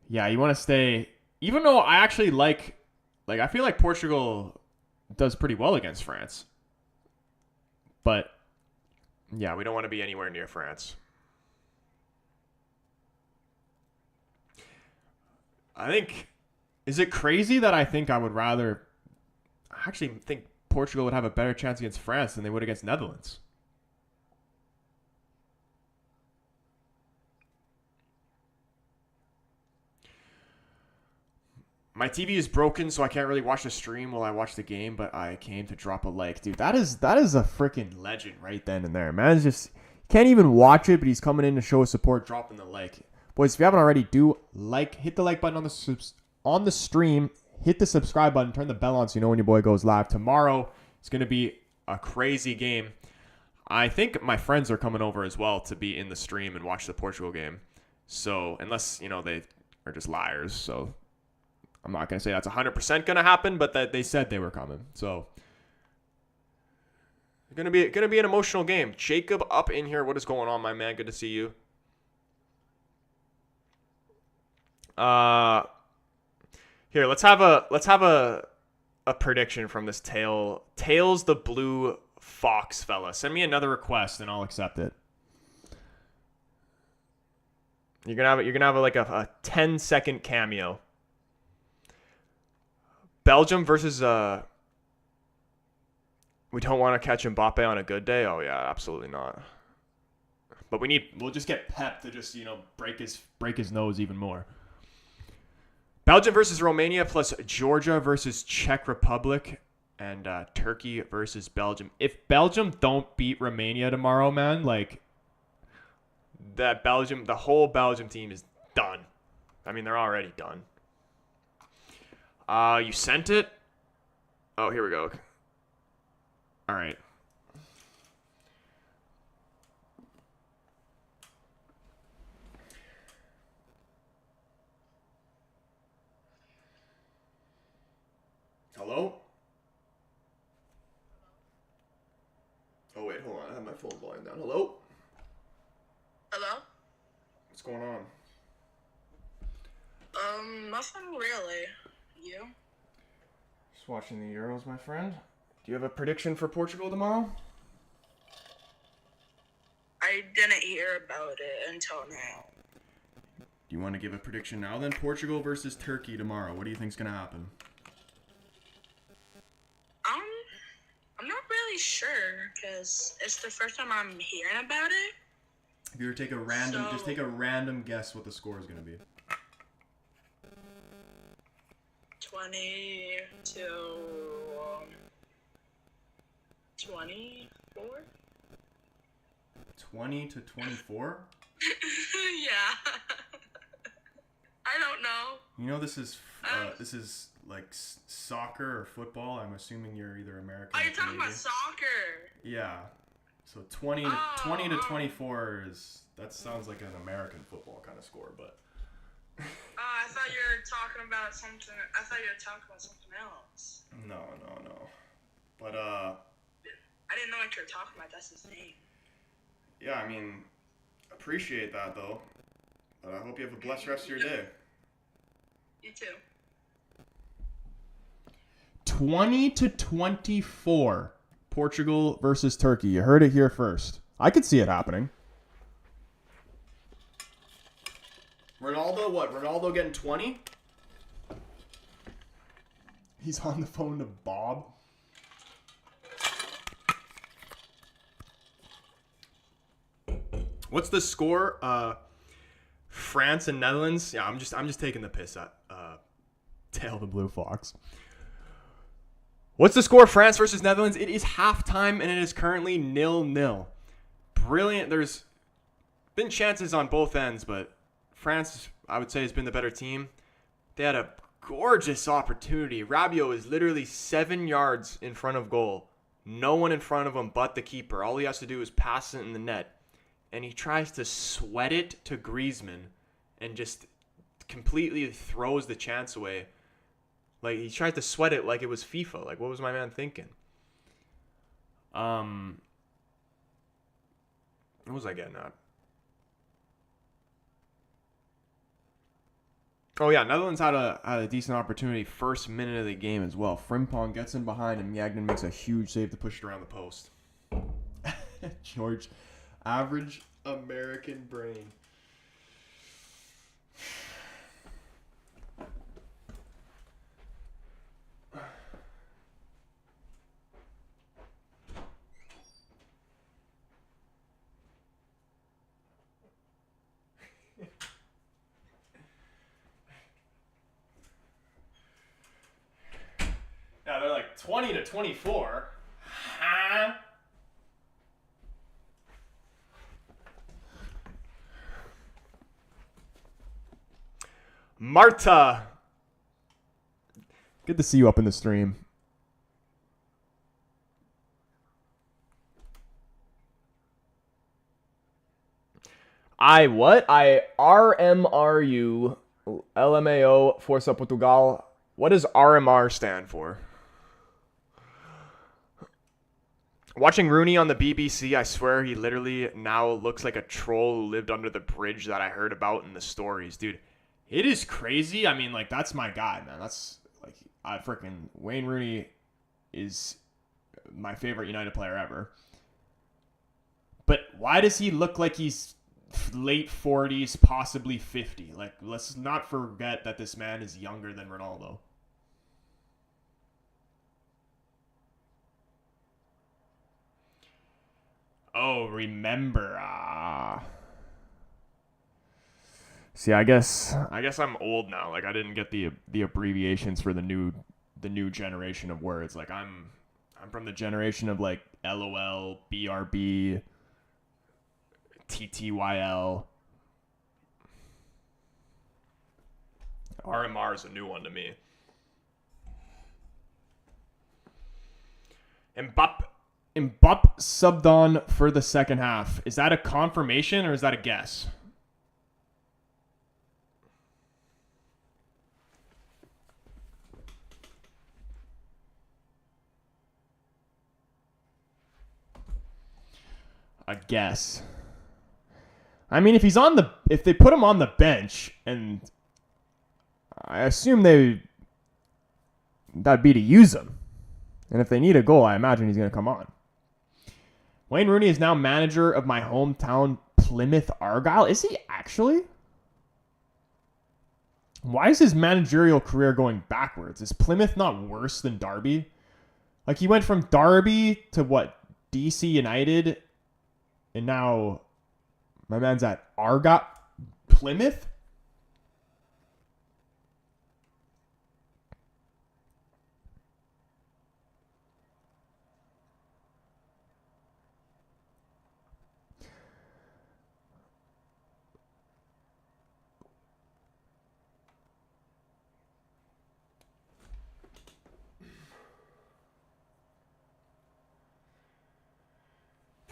Yeah, you want to stay. Even though I actually I feel like Portugal does pretty well against France. But yeah, we don't want to be anywhere near France. Is it crazy that I think I would rather. I actually think Portugal would have a better chance against France than they would against Netherlands. My TV is broken, so I can't really watch the stream while I watch the game, but I came to drop a like. Dude, that is a freaking legend right then and there. Man's just can't even watch it, but he's coming in to show his support, dropping the like. Boys, if you haven't already, hit the like button on the stream, hit the subscribe button, turn the bell on so you know when your boy goes live. Tomorrow it's going to be a crazy game. I think my friends are coming over as well to be in the stream and watch the Portugal game. So, unless, they are just liars, so I'm not going to say that's 100% going to happen, but that they said they were coming. So, it's going to be an emotional game. Jacob up in here. What is going on, my man? Good to see you. Here, let's have a prediction from this Tails the Blue Fox fella. Send me another request and I'll accept it. You're gonna have like a 10-second cameo. Belgium versus we don't want to catch Mbappe on a good day. Oh yeah, absolutely not. But we'll just get Pep to just break his nose even more. Belgium versus Romania plus Georgia versus Czech Republic and Turkey versus Belgium. If Belgium don't beat Romania tomorrow, man, the whole Belgium team is done. I mean, they're already done. You sent it? Oh, here we go. All right. Hello? Oh, wait, hold on. I have my phone volume down. Hello? Hello? What's going on? Nothing really. You? Just watching the Euros, my friend. Do you have a prediction for Portugal tomorrow? I didn't hear about it until now. Do you want to give a prediction now then? Portugal versus Turkey tomorrow. What do you think's going to happen? I'm not really sure, because it's the first time I'm hearing about it. If you were to take a random guess what the score is going to be. 20 to 24? 20 to 24? Yeah. I don't know. This is like soccer or football. I'm assuming you're either American Oh, or you're talking about Canadian. soccer. Yeah. So 20 to 24 that sounds like an American football kind of score, but I thought you were talking about something. I thought you were talking about something else. No. But I didn't know what you were talking about. That's his name. yeah, I mean, appreciate that though. But I hope you have a blessed rest of your day. You too. 20 to 24. Portugal versus Turkey. You heard it here first. I could see it happening. Ronaldo getting 20? He's on the phone to Bob. What's the score? France and Netherlands. Yeah, I'm just taking the piss at Tail the Blue Fox. What's the score? France versus Netherlands. It is halftime and it is currently 0-0. Brilliant. There's been chances on both ends, but France, I would say, has been the better team. They had a gorgeous opportunity. Rabiot is literally 7 yards in front of goal. No one in front of him but the keeper. All he has to do is pass it in the net. And he tries to sweat it to Griezmann and just completely throws the chance away. Like, he tried to sweat it like it was FIFA. Like, what was my man thinking? What was I getting at? Oh yeah, Netherlands had a decent opportunity first minute of the game as well. Frimpong gets in behind and Jagden makes a huge save to push it around the post. George, average American brain. Yeah, they're like 20-24. Huh? Marta. Good to see you up in the stream. I RMRU LMAO Força Portugal. What does RMR stand for? Watching Rooney on the BBC, I swear he literally now looks like a troll who lived under the bridge that I heard about in the stories, dude. It is crazy. I mean, like, that's my guy, man. That's like, I freaking Wayne Rooney is my favorite United player ever. But why does he look like he's late 40s, possibly 50? Like, let's not forget that this man is younger than Ronaldo. Oh, remember. See, I guess I'm old now. Like, I didn't get the abbreviations for the new generation of words. Like, I'm from the generation of like LOL, BRB, TTYL. RMR is a new one to me. Mbappe subbed on for the second half. Is that a confirmation or is that a guess? A guess. I mean, if they put him on the bench, and I assume that'd be to use him. And if they need a goal, I imagine he's going to come on. Wayne Rooney is now manager of my hometown Plymouth Argyle. Is he actually? Why is his managerial career going backwards? Is Plymouth not worse than Derby? Like, he went from Derby to what? DC United, and now my man's at Argyle, Plymouth?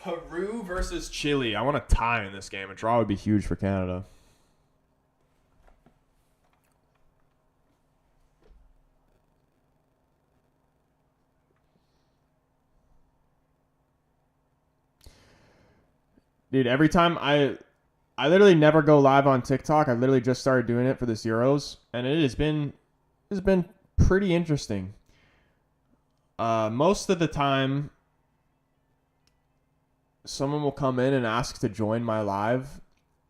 Peru versus Chile. I want a tie in this game. A draw would be huge for Canada. Dude, every time I literally never go live on TikTok. I literally just started doing it for this Euros, and it's been pretty interesting. Most of the time, someone will come in and ask to join my live,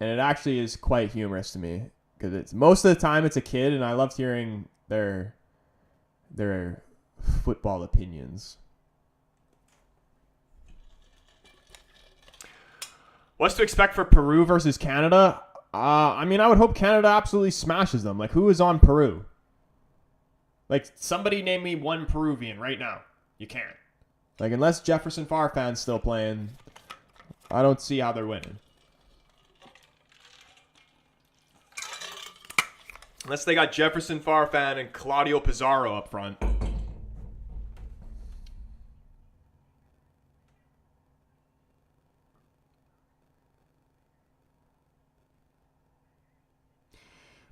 and it actually is quite humorous to me because it's most of the time it's a kid, and I loved hearing their football opinions. What's to expect for Peru versus Canada? I mean, I would hope Canada absolutely smashes them. Like, who is on Peru? Like, somebody name me one Peruvian right now. You can't. Like, unless Jefferson Farfan's still playing, I don't see how they're winning. Unless they got Jefferson Farfan and Claudio Pizarro up front.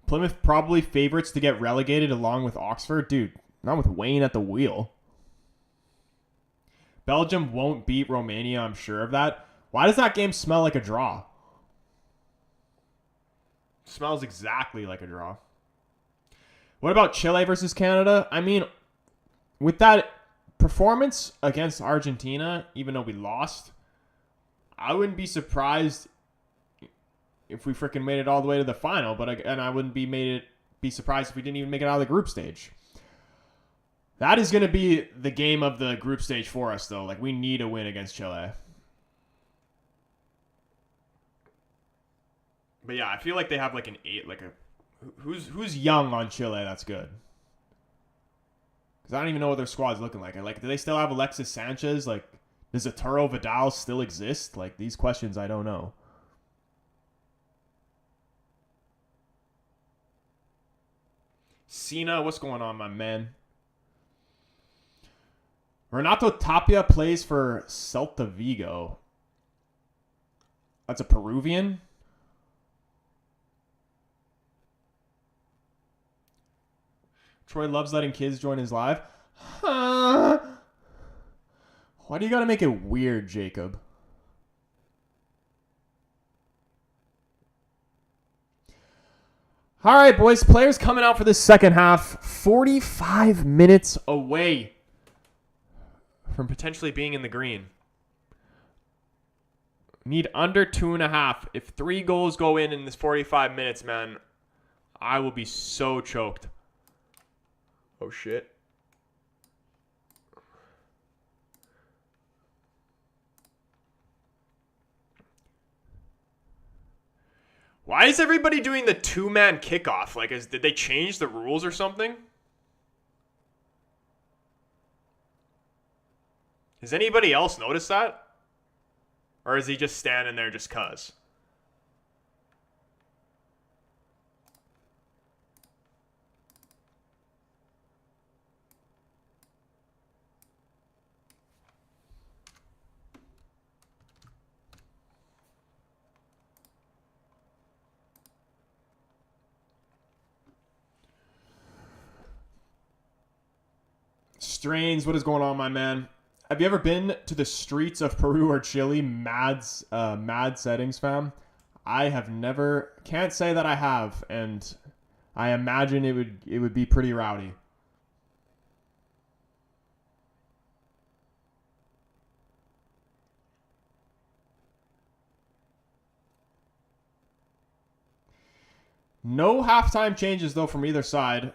Plymouth probably favorites to get relegated along with Oxford. Dude, not with Wayne at the wheel. Belgium won't beat Romania, I'm sure of that. Why does that game smell like a draw? Smells exactly like a draw. What about Chile versus Canada? I mean, with that performance against Argentina, even though we lost, I wouldn't be surprised if we freaking made it all the way to the final. But again, I wouldn't be surprised if we didn't even make it out of the group stage. That is going to be the game of the group stage for us, though. Like, we need a win against Chile. But yeah, I feel like they have like an 8, like a who's young on Chile. That's good. Because I don't even know what their squad's looking like. Like, do they still have Alexis Sanchez? Like, does Arturo Vidal still exist? Like, these questions I don't know. Cena, what's going on, my man? Renato Tapia plays for Celta Vigo. That's a Peruvian. Troy loves letting kids join his live. Huh? Why do you gotta make it weird, Jacob? All right, boys. Players coming out for this second half. 45 minutes away from potentially being in the green. Need under 2.5. If 3 goals go in this 45 minutes, man, I will be so choked. Oh, shit. Why is everybody doing the 2-man kickoff? Like, did they change the rules or something? Has anybody else noticed that? Or is he just standing there just cuz? Strains, what is going on, my man? Have you ever been to the streets of Peru or Chile? Mad settings, fam. I have never. Can't say that I have, and I imagine it would be pretty rowdy. No halftime changes though from either side.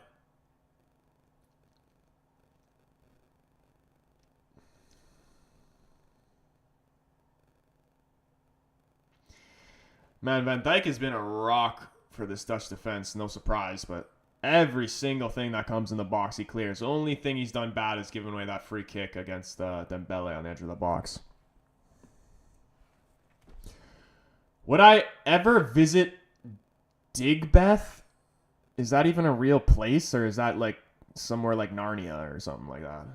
Man, Van Dijk has been a rock for this Dutch defense, no surprise, but every single thing that comes in the box he clears. The only thing he's done bad is giving away that free kick against Dembele on the edge of the box. Would I ever visit Digbeth? Is that even a real place, or is that like somewhere like Narnia or something like that?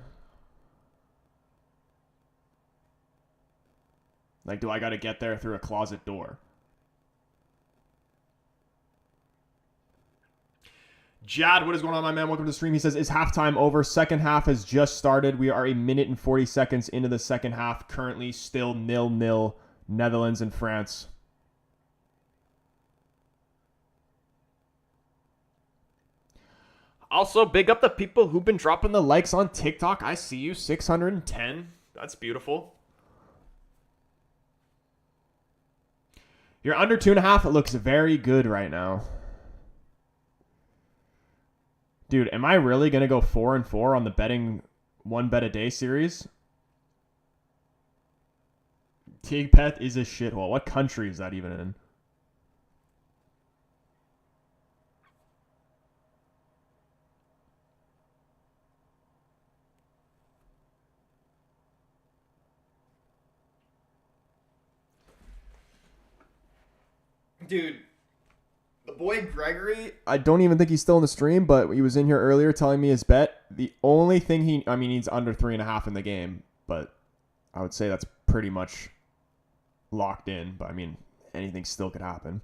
Like, do I got to get there through a closet door? Jad, what is going on, my man? Welcome to the stream. He says, is halftime over? Second half has just started. We are 1 minute and 40 seconds into the second half. Currently still 0-0, Netherlands and France. Also, big up the people who've been dropping the likes on TikTok. I see you, 610. That's beautiful. You're under 2.5. It looks very good right now. Dude, am I really going to go 4-4 on the betting 1 bet a day series? Tigpeth is a shithole. What country is that even in? Dude, The boy Gregory, I don't even think he's still in the stream, but he was in here earlier telling me his bet. The only thing he's under 3.5 in the game, but I would say that's pretty much locked in. But I mean, anything still could happen.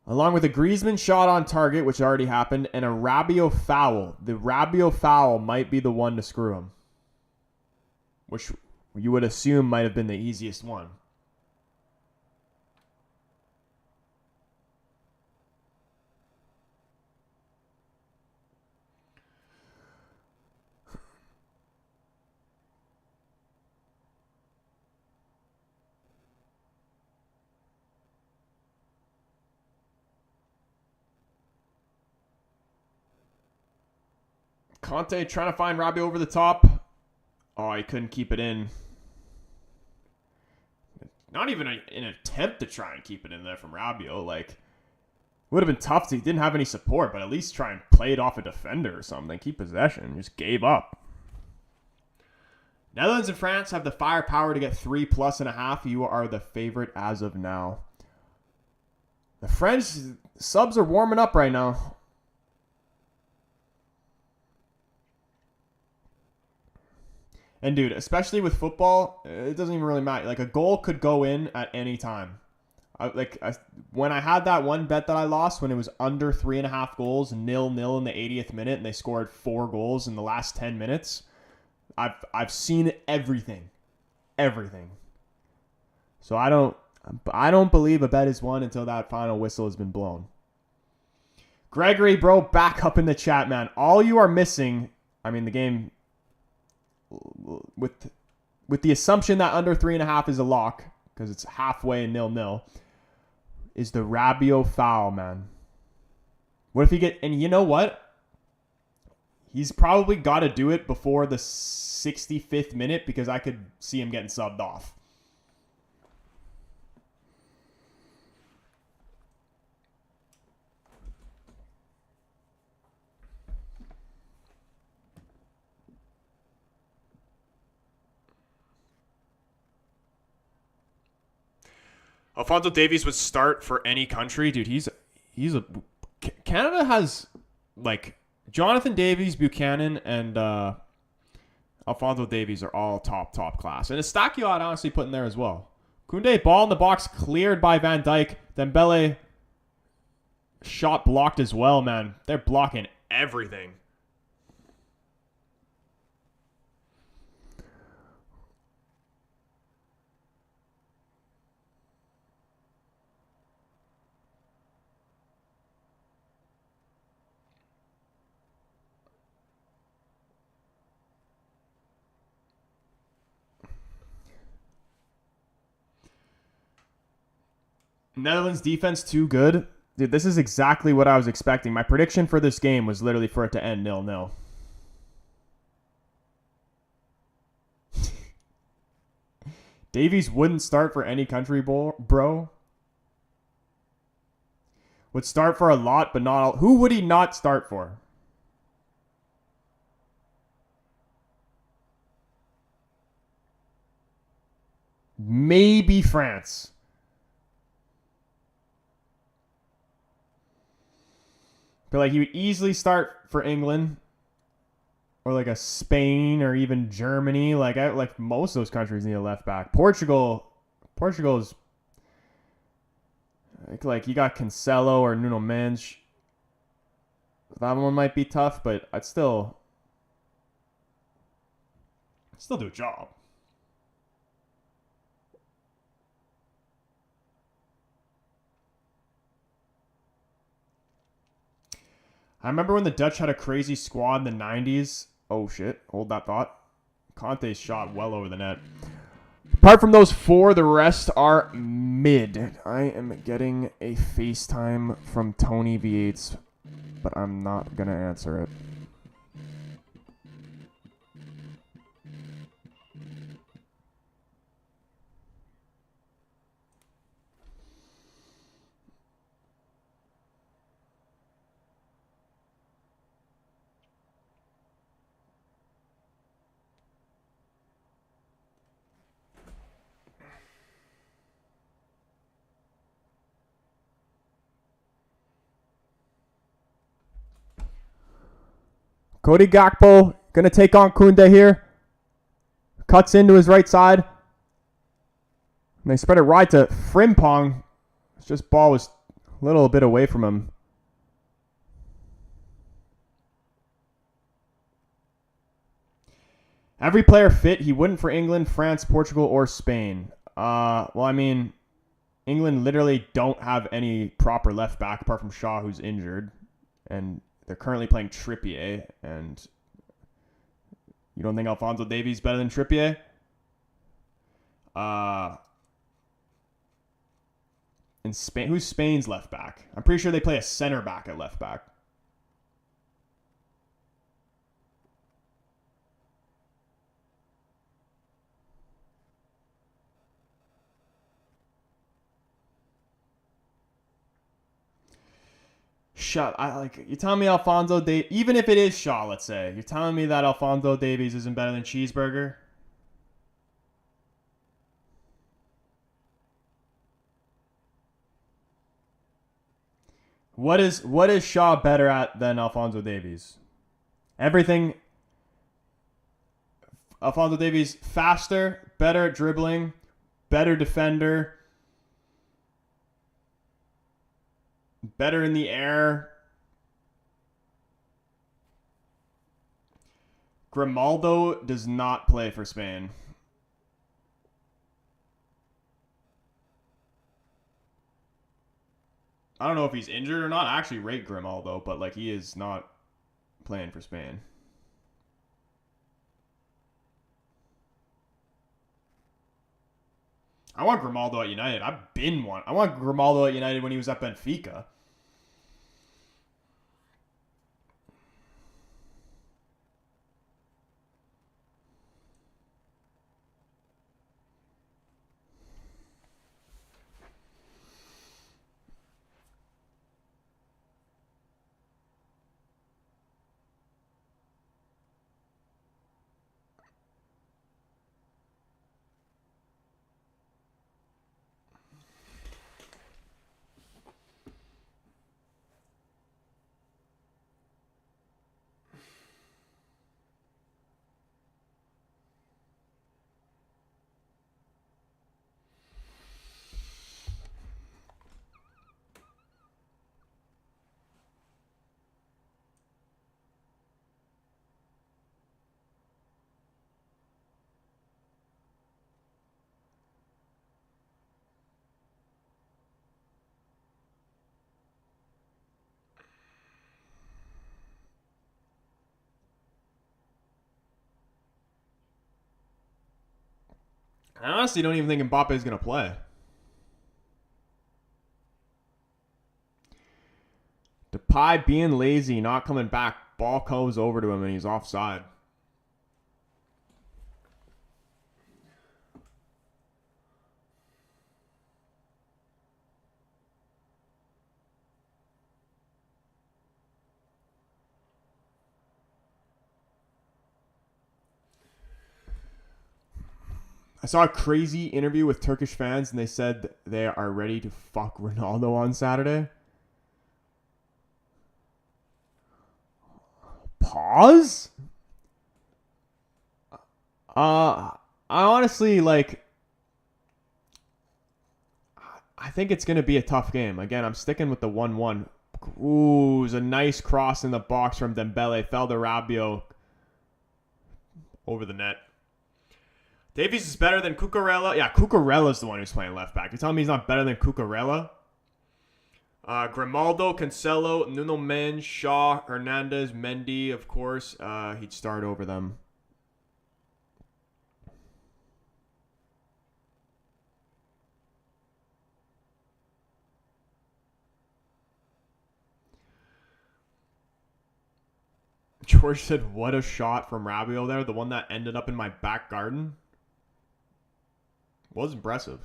Along with a Griezmann shot on target, which already happened, and a Rabiot foul. The Rabiot foul might be the one to screw him, which you would assume might have been the easiest one. Conte trying to find Rabiot over the top. Oh, he couldn't keep it in. Not even an attempt to try and keep it in there from Rabiot. Like, would have been tough. He didn't have any support, but at least try and play it off a defender or something. Keep possession. Just gave up. Netherlands and France have the firepower to get 3+1.5. You are the favorite as of now. The French subs are warming up right now. And dude, especially with football, it doesn't even really matter. Like, a goal could go in at any time. When I had that one bet that I lost, when it was under 3.5 goals, 0-0 in the 80th minute, and they scored 4 goals in the last 10 minutes, I've seen everything. So I don't believe a bet is won until that final whistle has been blown. Gregory, bro, back up in the chat, man. All you are missing, I mean, the game, with the assumption that under 3.5 is a lock, because it's halfway 0-0, is the Rabiot foul, man. What if he and you know what? He's probably got to do it before the 65th minute, because I could see him getting subbed off. Alphonso Davies would start for any country. Dude, Canada has, like, Jonathan Davies, Buchanan, and Alphonso Davies are all top class. And Eustáquio I'd honestly put in there as well. Koundé, ball in the box, cleared by Van Dijk. Dembele, shot blocked as well, man. They're blocking Everything. Netherlands defense too good. Dude, this is exactly what I was expecting. My prediction for this game was literally for it to end 0-0. Davies wouldn't start for any country, bro. Would start for a lot, but not all. Who would he not start for? Maybe France. But like, he would easily start for England, or like a Spain, or even Germany. Like most of those countries need a left back. Portugal's like, you got Cancelo or Nuno Mendes. That one might be tough, but I'd still do a job. I remember when the Dutch had a crazy squad in the 90s. Oh, shit. Hold that thought. Conte's shot well over the net. Apart from those 4, the rest are mid. I am getting a FaceTime from Tony V8s, but I'm not going to answer it. Cody Gakpo going to take on Kunde here. Cuts into his right side. And they spread it right to Frimpong. It's just ball was a little bit away from him. Every player fit. He wouldn't for England, France, Portugal, or Spain. Well, I mean, England literally don't have any proper left back apart from Shaw, who's injured. And they're currently playing Trippier. And you don't think Alphonso Davies is better than Trippier? In Spain, who's Spain's left back? I'm pretty sure they play a center back at left back. You're telling me Alphonso Davies, even if it is Shaw, let's say, you're telling me that Alphonso Davies isn't better than Cheeseburger? What is Shaw better at than Alphonso Davies? Everything. Alphonso Davies faster, better at dribbling, better defender, better in the air. Grimaldo does not play for Spain. I don't know if he's injured or not. I actually rate Grimaldo, but like he is not playing for Spain. I want Grimaldo at United. I want Grimaldo at United when he was at Benfica. I honestly don't even think Mbappe is going to play. Depay being lazy, not coming back. Ball goes over to him and he's offside. I saw a crazy interview with Turkish fans and they said they are ready to fuck Ronaldo on Saturday. Pause? I honestly, like, I think it's going to be a tough game. Again, I'm sticking with the 1-1. Ooh, it was a nice cross in the box from Dembele. Fell to Rabiot over the net. Davies is better than Cucurella. Yeah, Cucurella's the one who's playing left back. You're telling me he's not better than Cucurella? Grimaldo, Cancelo, Nuno Mendes, Shaw, Hernandez, Mendy, of course. He'd start over them. George said, what a shot from Rabiot there. The one that ended up in my back garden. Was impressive.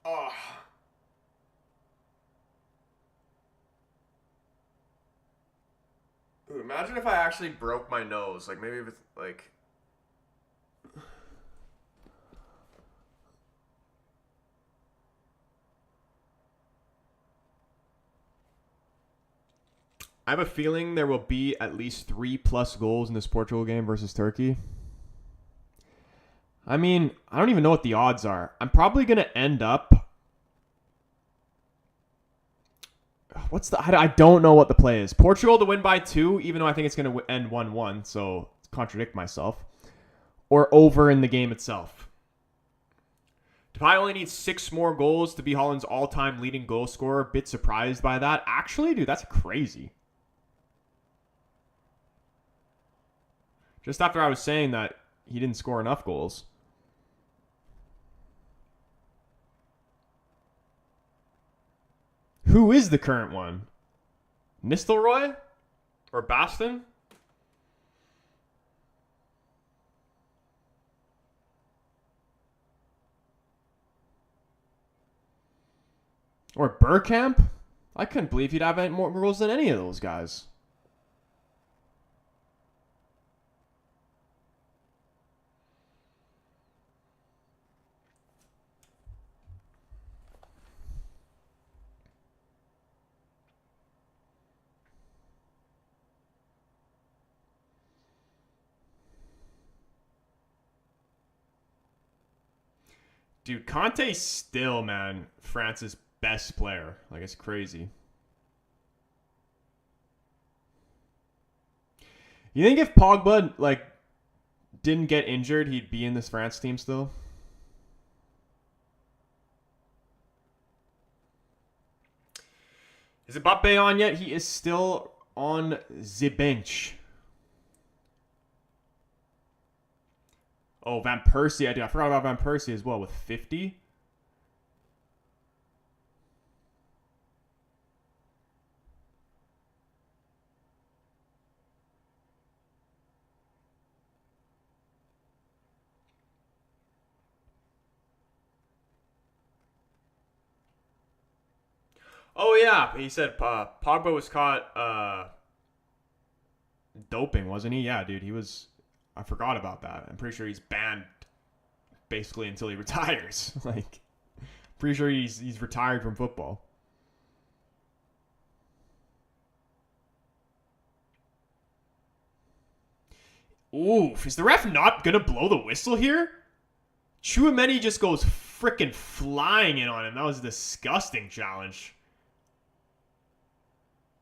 Oh. Dude, imagine if I actually broke my nose. Like, maybe with, like... I have a feeling there will be at least 3+ goals in this Portugal game versus Turkey. I mean, I don't even know what the odds are. I'm probably going to end up... I don't know what the play is. Portugal to win by 2, even though I think it's going to end 1-1, so contradict myself. Or over in the game itself. Depay only needs 6 more goals to be Holland's all-time leading goal scorer. Bit surprised by that. Actually, dude, that's crazy. Just after I was saying that he didn't score enough goals. Who is the current one? Nistelrooy? Or Baston? Or Bergkamp? I couldn't believe he'd have more goals than any of those guys. Dude, Conte's still, man, France's best player. Like, it's crazy. You think if Pogba, like, didn't get injured, he'd be in this France team still? Is Mbappe on yet? He is still on the bench. Oh, Van Persie. I forgot about Van Persie as well with 50. Oh, yeah. He said Pogba was caught doping, wasn't he? Yeah, dude. He was... I forgot about that. I'm pretty sure he's banned basically until he retires. Like, pretty sure he's retired from football. Oof, is the ref not going to blow the whistle here? Tchouaméni just goes freaking flying in on him. That was a disgusting challenge.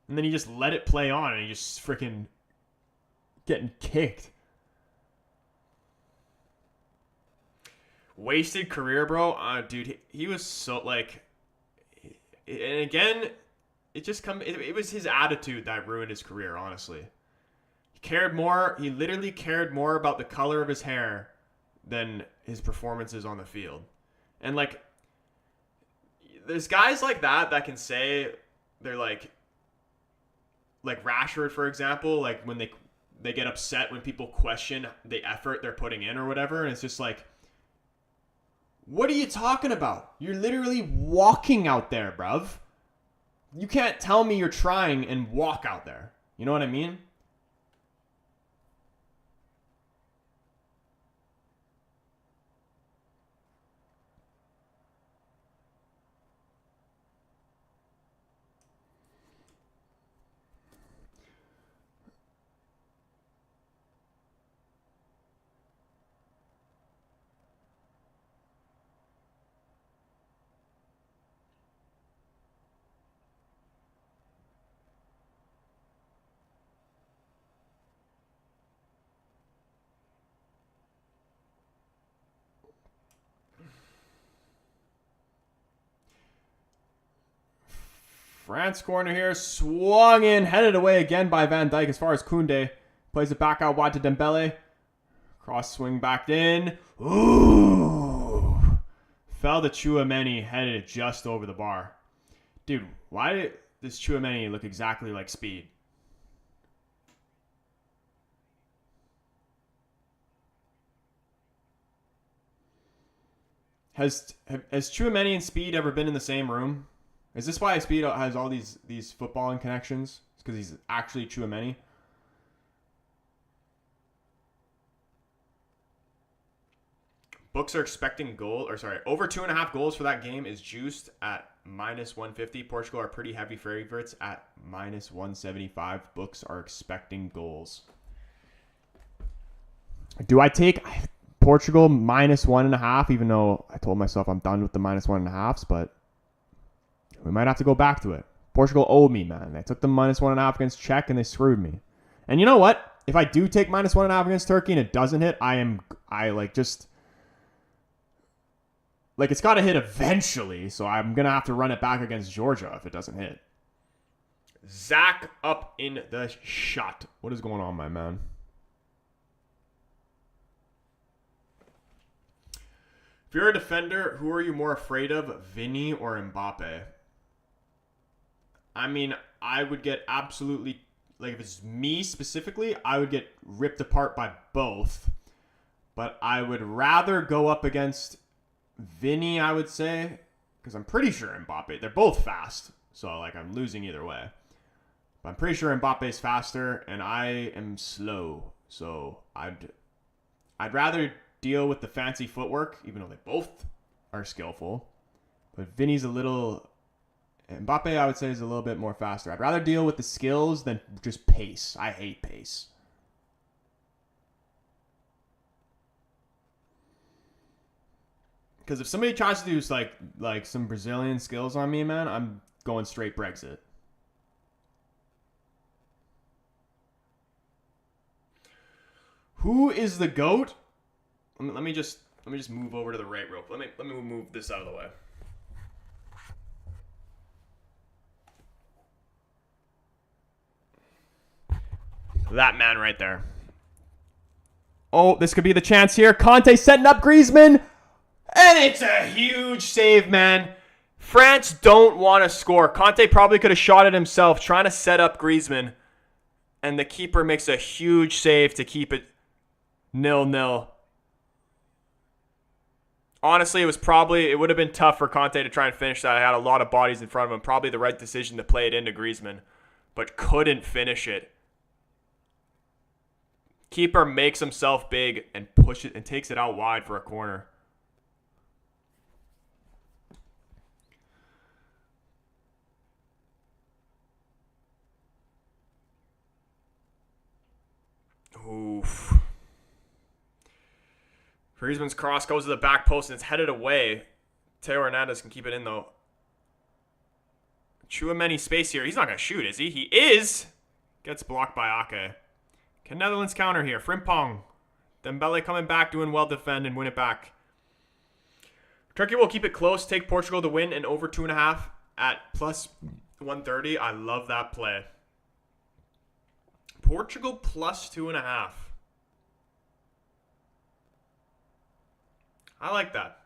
And then he just let it play on and he just freaking getting kicked. Wasted career, bro. Dude, he was so, like... And again, it was his attitude that ruined his career, honestly. He literally cared more about the color of his hair than his performances on the field. And, like, there's guys like that can say they're, like Rashford, for example, like, when they get upset when people question the effort they're putting in or whatever, and it's just like... What are you talking about? You're literally walking out there, bruv. You can't tell me you're trying and walk out there. You know what I mean? France corner here, swung in, headed away again by Van Dijk as far as Koundé. Plays it back out wide to Dembele. Cross swing back in. Ooh. Fell to Tchouaméni, headed just over the bar. Dude, why does Tchouaméni look exactly like Speed? Has Tchouaméni and Speed ever been in the same room? Is this why Speed has all these footballing connections? It's because he's actually Tchouaméni? Books are expecting over 2.5 goals for that game is juiced at -150. Portugal are pretty heavy favorites at -175. Books are expecting goals. Do I take Portugal -1.5, even though I told myself I'm done with the -1.5s, but we might have to go back to it. Portugal owed me, man. They took the -1.5 against Czech and they screwed me. And you know what? If I do take -1.5 against Turkey and it doesn't hit, it's got to hit eventually, so I'm going to have to run it back against Georgia if it doesn't hit. Zach up in the shot. What is going on, my man? If you're a defender, who are you more afraid of, Vinny or Mbappe? I mean, I would get absolutely, if it's me specifically, I would get ripped apart by both. But I would rather go up against Vinny, I would say, because I'm pretty sure Mbappe, they're both fast. So, I'm losing either way. But I'm pretty sure Mbappe's faster, and I am slow. So, I'd rather deal with the fancy footwork, even though they both are skillful. But Vinny's Mbappe, I would say, is a little bit more faster. I'd rather deal with the skills than just pace. I hate pace. Because if somebody tries to do like some Brazilian skills on me, man, I'm going straight Brexit. Who is the GOAT? Let me just move over to the right rope. Let me move this out of the way. That man right there. Oh, this could be the chance here. Conte setting up Griezmann. And it's a huge save, man. France don't want to score. Conte probably could have shot it himself trying to set up Griezmann. And the keeper makes a huge save to keep it 0-0. Honestly, it would have been tough for Conte to try and finish that. I had a lot of bodies in front of him. Probably the right decision to play it into Griezmann. But couldn't finish it. Keeper makes himself big and push it and takes it out wide for a corner. Oof. Griezmann's cross goes to the back post and it's headed away. Teo Hernandez can keep it in though. Chouameni space here. He's not going to shoot, is he? He is. Gets blocked by Ake. Can Netherlands counter here? Frimpong. Dembele coming back, doing well defend and win it back. Turkey will keep it close, take Portugal to win and over 2.5 at +130. I love that play. Portugal +2.5. I like that.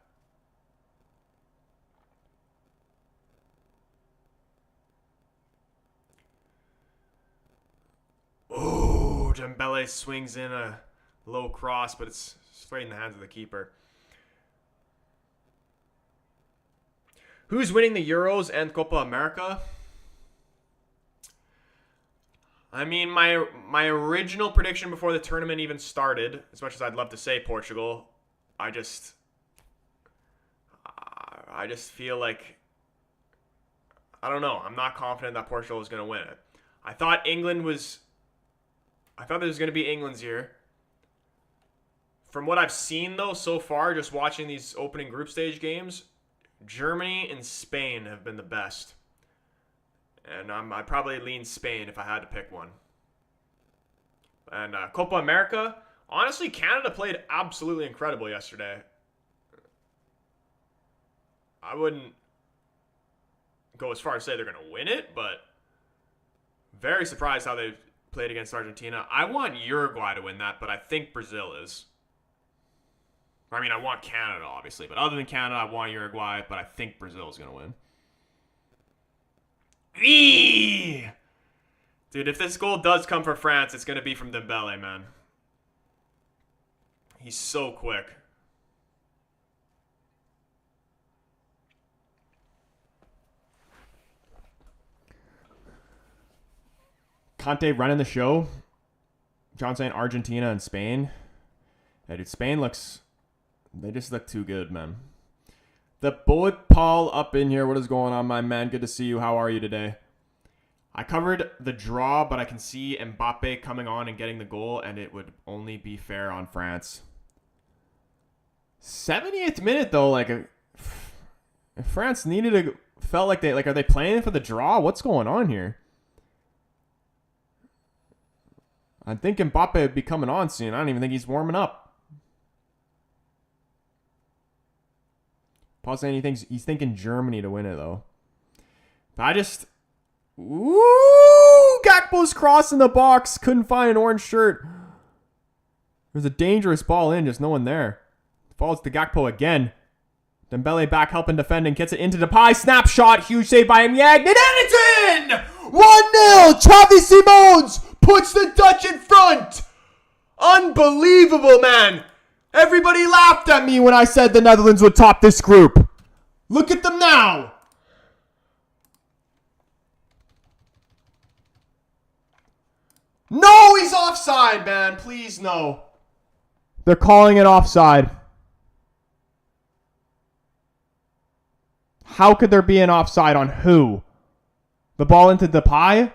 Oh, Dembele swings in a low cross, but it's straight in the hands of the keeper. Who's winning the Euros and Copa America? I mean, my original prediction before the tournament even started, as much as I'd love to say Portugal, I just feel like, I don't know. I'm not confident that Portugal was going to win it. I thought there was going to be England's year. From what I've seen, though, so far, just watching these opening group stage games, Germany and Spain have been the best. And I'd probably lean Spain if I had to pick one. And Copa America, honestly, Canada played absolutely incredible yesterday. I wouldn't go as far as say they're going to win it, but very surprised how they played against Argentina. I want Uruguay to win that, but I think Brazil is. I mean, I want Canada, obviously, but other than Canada, I want Uruguay, but I think Brazil is going to win. Eee! Dude, if this goal does come for France, it's going to be from Dembele, man. He's so quick. Conte running the show. John saying Argentina and Spain. Yeah, dude, Spain looks They just look too good, man. The Bullet Paul up in here. What is going on, my man? Good to see you. How are you today? I covered the draw, but I can see Mbappe coming on and getting the goal, and it would only be fair on France. 70th minute, though, like, if France needed a... Felt like they... Like, are they playing for the draw? What's going on here? I think Mbappe would be coming on soon. I don't even think he's warming up. Paul saying he's thinking Germany to win it, though. But I just... Ooh! Gakpo's crossing the box. Couldn't find an orange shirt. There's a dangerous ball in, just no one there. Falls to Gakpo again. Dembele back helping defend and gets it into Depay. Snapshot. Huge save by Miag. And it's in! 1-0! Xavi Simons puts the Dutch in front. Unbelievable, man. Everybody laughed at me when I said the Netherlands would top this group. Look at them now. No, he's offside, man. Please, no. They're calling it offside. How could there be an offside on who? The ball into Depay?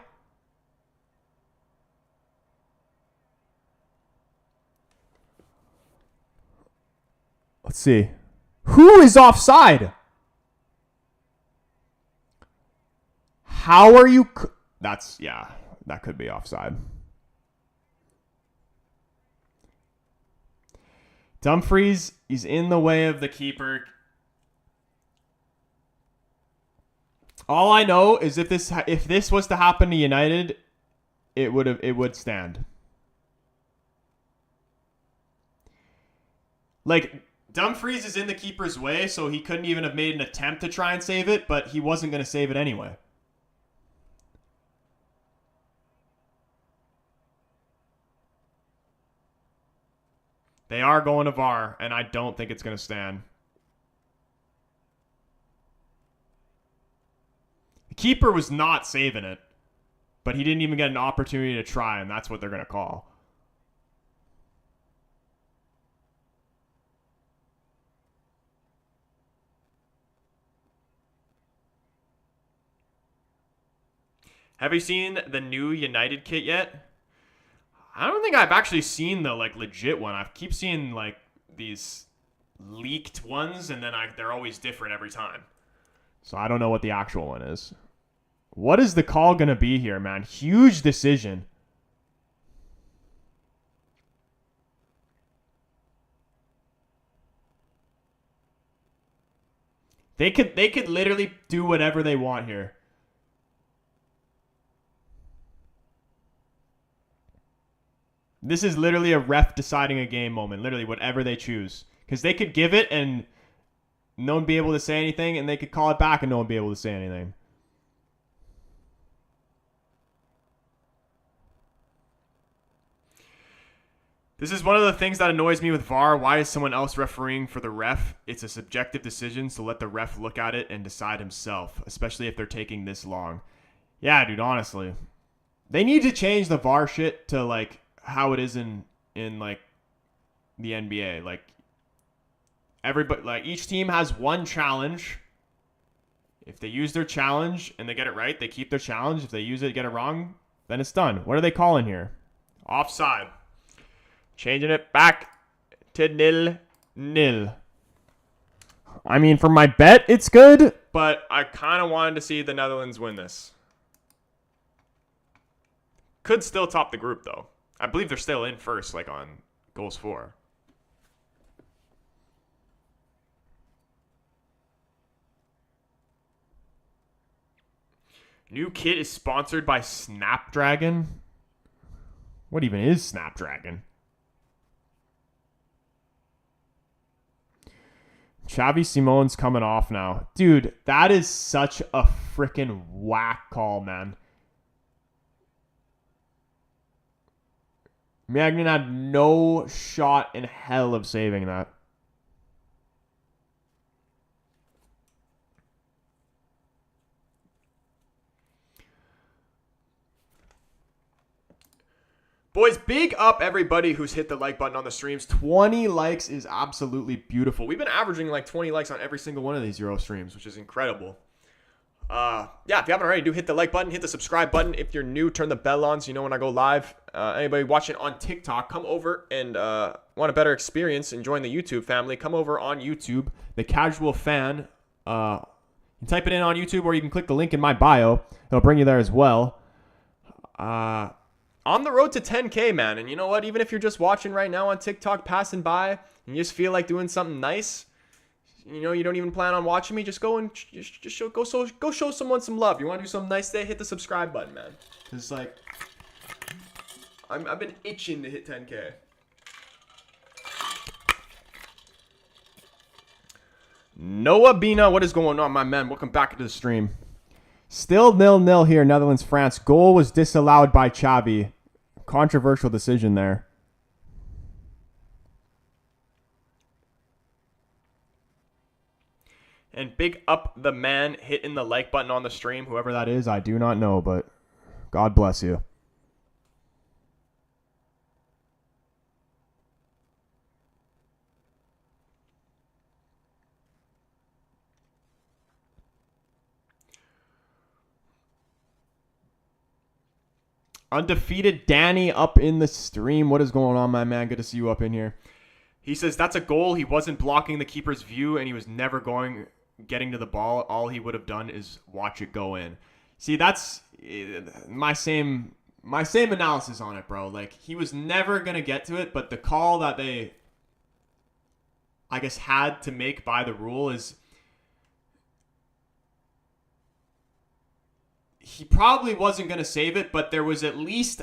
Let's see. Who is offside? How are you... That's... Yeah, that could be offside. Dumfries, he's in the way of the keeper. All I know is if this was to happen to United, it would stand. Like, Dumfries is in the keeper's way, so he couldn't even have made an attempt to try and save it, but he wasn't going to save it anyway. They are going to VAR, and I don't think it's going to stand. The keeper was not saving it, but he didn't even get an opportunity to try, and that's what they're going to call. Have you seen the new United kit yet? I don't think I've actually seen the legit one. I keep seeing these leaked ones, and then they're always different every time. So I don't know what the actual one is. What is the call going to be here, man? Huge decision. They could literally do whatever they want here. This is literally a ref deciding a game moment. Literally whatever they choose. Because they could give it and no one be able to say anything, and they could call it back and no one be able to say anything. This is one of the things that annoys me with VAR. Why is someone else refereeing for the ref? It's a subjective decision, so let the ref look at it and decide himself, especially if they're taking this long. Yeah, dude, honestly. They need to change the VAR shit to how it is in the NBA. Everybody, each team has one challenge. If they use their challenge and they get it right, they keep their challenge. If they use it and get it wrong, then it's done. What are they calling here? Offside. Changing it back to 0-0. I mean, for my bet, it's good, but I kind of wanted to see the Netherlands win this. Could still top the group, though. I believe they're still in first, on goals for. New kit is sponsored by Snapdragon. What even is Snapdragon? Xavi Simons coming off now. Dude, that is such a freaking whack call, man. Magnan had no shot in hell of saving that. Boys, big up everybody who's hit the like button on the streams. 20 likes is absolutely beautiful. We've been averaging like 20 likes on every single one of these Euro streams, which is incredible. Yeah, if you haven't already, do hit the like button, hit the subscribe button. If you're new, turn the bell on so you know when I go live. Anybody watching on TikTok, come over and want a better experience and join the YouTube family. Come over on YouTube, The Casual Fan. You can type it in on YouTube or you can click the link in my bio. It'll bring you there as well. On the road to 10K, man. And you know what? Even if you're just watching right now on TikTok, passing by, and you just feel like doing something nice, you know, you don't even plan on watching me, just go and go show someone some love. You want to do something nice today? Hit the subscribe button, man. It's like, I've been itching to hit 10K. Noah Bina, what is going on, my man? Welcome back to the stream. Still 0-0 here, Netherlands, France. Goal was disallowed by Xavi. Controversial decision there. And big up the man hitting the like button on the stream. Whoever that is, I do not know, but God bless you. Undefeated Danny up in the stream. What is going on, my man? Good to see you up in here. He says that's a goal. He wasn't blocking the keeper's view, and he was never getting to the ball. All he would have done is watch it go in. See, that's my same analysis on it, bro. Like, he was never gonna get to it, but the call that they, I guess, had to make by the rule is he probably wasn't going to save it, but there was at least,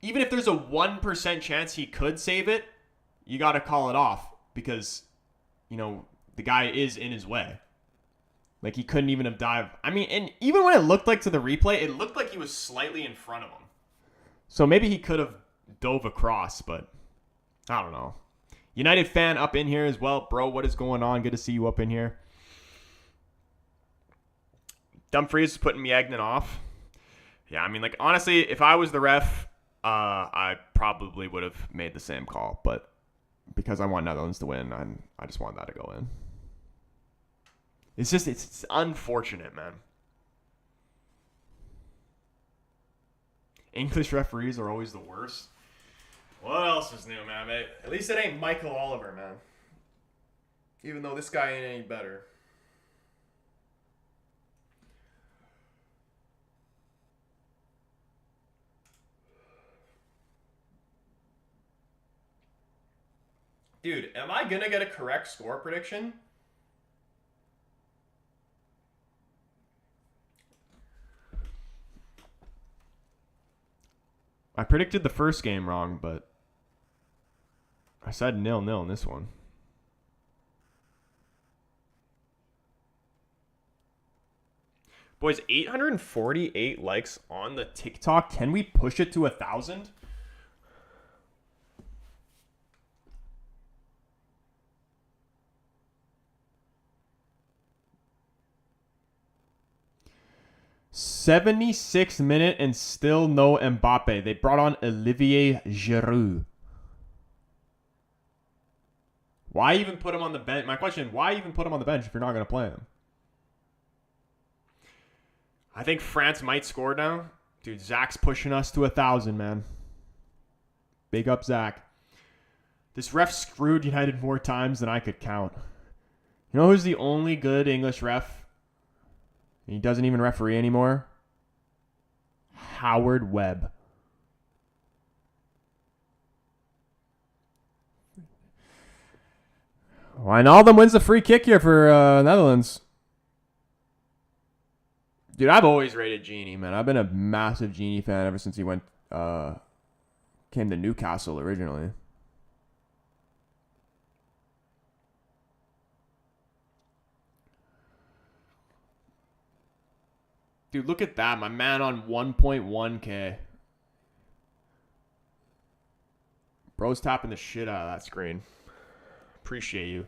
even if there's a 1% chance he could save it, you got to call it off because, you know, the guy is in his way. Like, he couldn't even have dived. I mean, and even when it looked like to the replay, it looked like he was slightly in front of him. So maybe he could have dove across, but I don't know. United fan up in here as well. Bro, what is going on? Good to see you up in here. Dumfries is putting Miagnan off. Yeah, I mean, like, honestly, if I was the ref, I probably would have made the same call. But because I want Netherlands to win, I just want that to go in. It's unfortunate, man. English referees are always the worst. What else is new, man? At least it ain't Michael Oliver, man. Even though this guy ain't any better. Dude, am I going to get a correct score prediction? I predicted the first game wrong, but I said 0-0 in this one. Boys, 848 likes on the TikTok. Can we push it to 1,000? '76th minute and still no Mbappe. They brought on Olivier Giroud. Why even put him on the bench? My question, why even put him on the bench if you're not going to play him? I think France might score now. Dude, Zach's pushing us to 1,000, man. Big up, Zach. This ref screwed United more times than I could count. You know who's the only good English ref? He doesn't even referee anymore. Howard Webb. Wijnaldum wins the free kick here for Netherlands. Dude, I've always rated Genie, man. I've been a massive Genie fan ever since he came to Newcastle originally. Dude, look at that. My man on 1.1K. Bro's tapping the shit out of that screen. Appreciate you.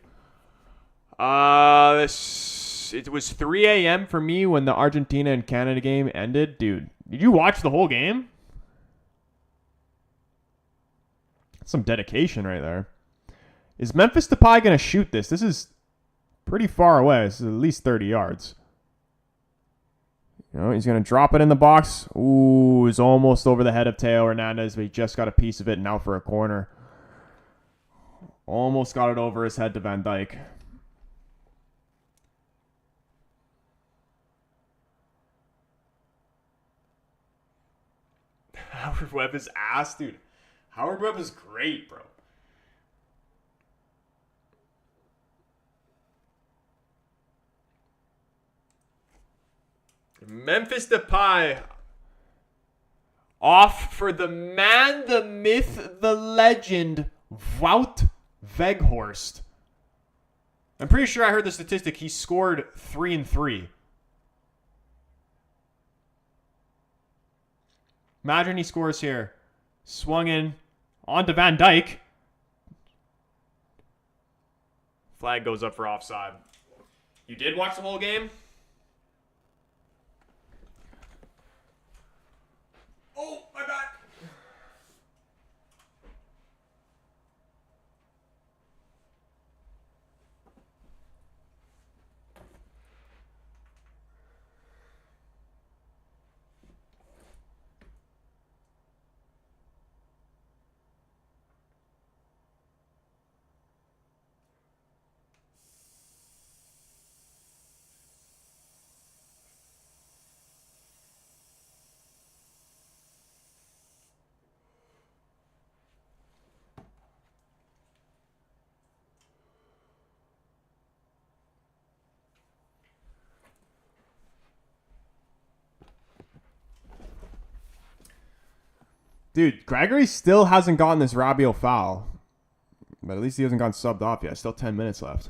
It was 3 a.m. for me when the Argentina and Canada game ended. Dude, did you watch the whole game? Some dedication right there. Is Memphis Depay going to shoot this? This is pretty far away. This is at least 30 yards. He's going to drop it in the box. Ooh, he's almost over the head of Teo Hernandez, but he just got a piece of it now for a corner. Almost got it over his head to Van Dijk. Howard Webb is ass, dude. Howard Webb is great, bro. Memphis Depay Off for the man, the myth, the legend, Wout Weghorst. I'm pretty sure I heard the statistic. He scored 3 and 3. Imagine he scores here. Swung in onto Van Dijk. Flag goes up for offside. You did watch the whole game? Oh, my bad. Dude, Gregory still hasn't gotten this Rabiot foul. But at least he hasn't gotten subbed off yet. Still 10 minutes left.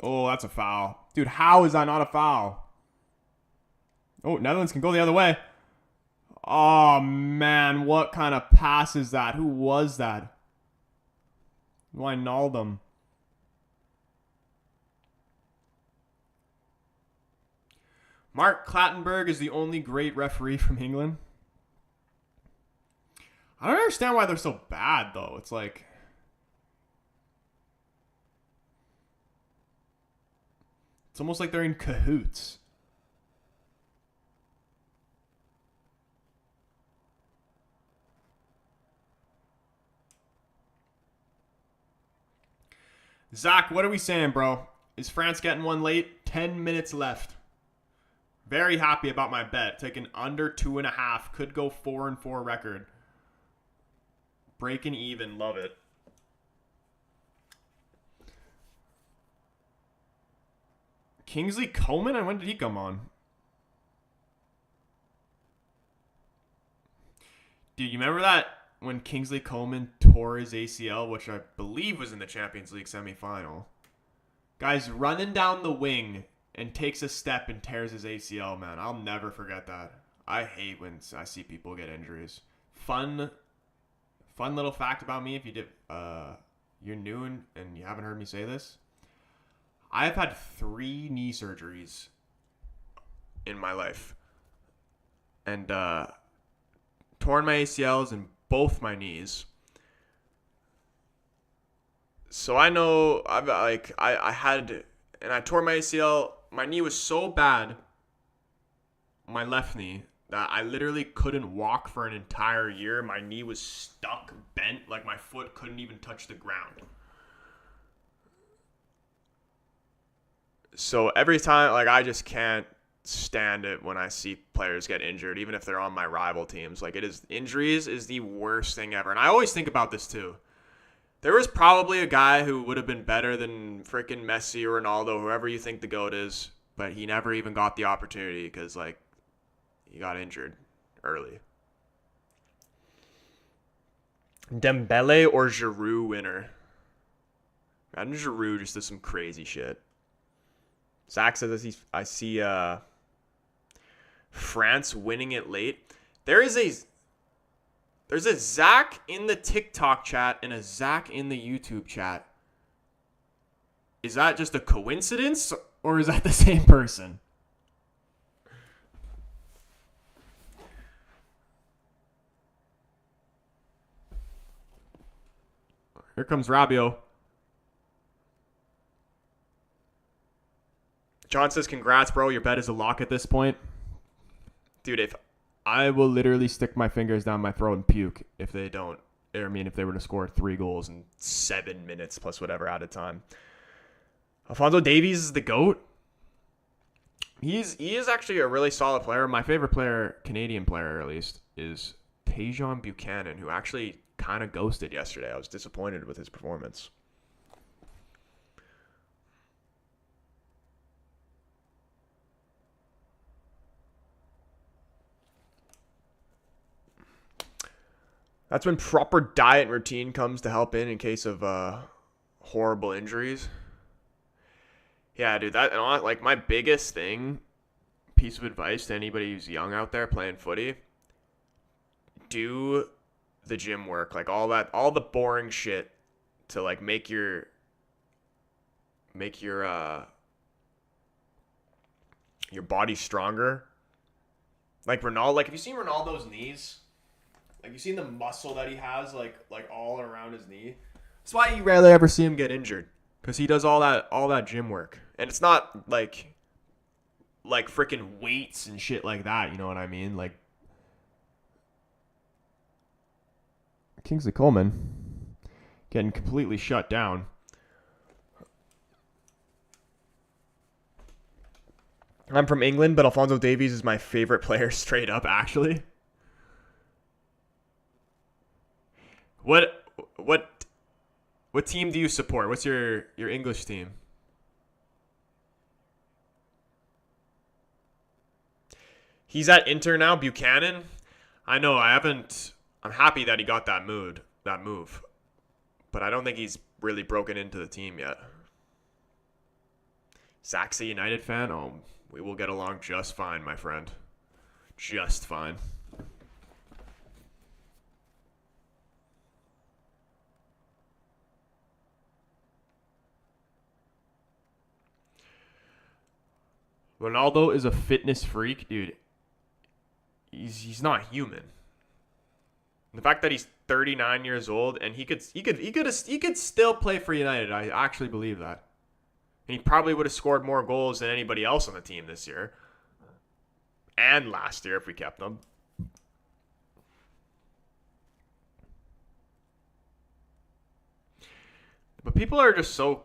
Oh, that's a foul. Dude, how is that not a foul? Oh, Netherlands can go the other way. Oh, man. What kind of pass is that? Who was that? Wijnaldum. Mark Clattenburg is the only great referee from England. I don't understand why they're so bad, though. It's like... It's almost like they're in cahoots. Zach, what are we saying, bro? Is France getting one late? 10 minutes left. Very happy about my bet. Taking under 2.5. Could go 4-4 record. Breaking even. Love it. Kingsley Coman? And when did he come on? Dude, you remember that when Kingsley Coman tore his ACL, which I believe was in the Champions League semifinal? Guy's running down the wing and takes a step and tears his ACL, man. I'll never forget that. I hate when I see people get injuries. Fun little fact about me, if you did, you're new and you haven't heard me say this. I've had 3 knee surgeries in my life. And torn my ACLs in both my knees. So I know I had, and I tore my ACL. My knee was so bad, my left knee, that I literally couldn't walk for an entire year. My knee was stuck, bent, like my foot couldn't even touch the ground. So every time, I just can't stand it when I see players get injured, even if they're on my rival teams. Injuries is the worst thing ever. And I always think about this too. There was probably a guy who would have been better than freaking Messi or Ronaldo, whoever you think the GOAT is, but he never even got the opportunity because, he got injured early. Dembele or Giroud winner? Imagine Giroud just does some crazy shit. Zach says I see France winning it late. There's a Zach in the TikTok chat and a Zach in the YouTube chat. Is that just a coincidence or is that the same person? Here comes Rabiot. John says, congrats, bro. Your bet is a lock at this point. Dude, if I will literally stick my fingers down my throat and puke if they don't, I mean, if they were to score 3 goals in 7 minutes plus whatever added time. Alphonso Davies is the GOAT. He is actually a really solid player. My favorite player, Canadian player at least, is Tajon Buchanan, who actually kind of ghosted yesterday. I was disappointed with his performance. That's when proper diet and routine comes to help in case of horrible injuries. Yeah, dude, that, like, my biggest piece of advice to anybody who's young out there playing footy, do the gym work, like all the boring shit to like make your body stronger. Like Ronaldo, like, have you seen Ronaldo's knees? Like, you seen the muscle that he has, like all around his knee? That's why you rarely ever see him get injured, because he does all that gym work, and it's not like freaking weights and shit like that. You know what I mean? Like Kingsley Coleman getting completely shut down. I'm from England, but Alphonso Davies is my favorite player straight up, actually. What team do you support? What's your English team? He's at Inter now, Buchanan. I know, I'm happy that he got that move. But I don't think he's really broken into the team yet. Zach's a United fan? Oh, we will get along just fine, my friend. Just fine. Ronaldo is a fitness freak, dude. He's not human. The fact that he's 39 years old and he could still play for United, I actually believe that. And he probably would have scored more goals than anybody else on the team this year. And last year if we kept them. But people are just so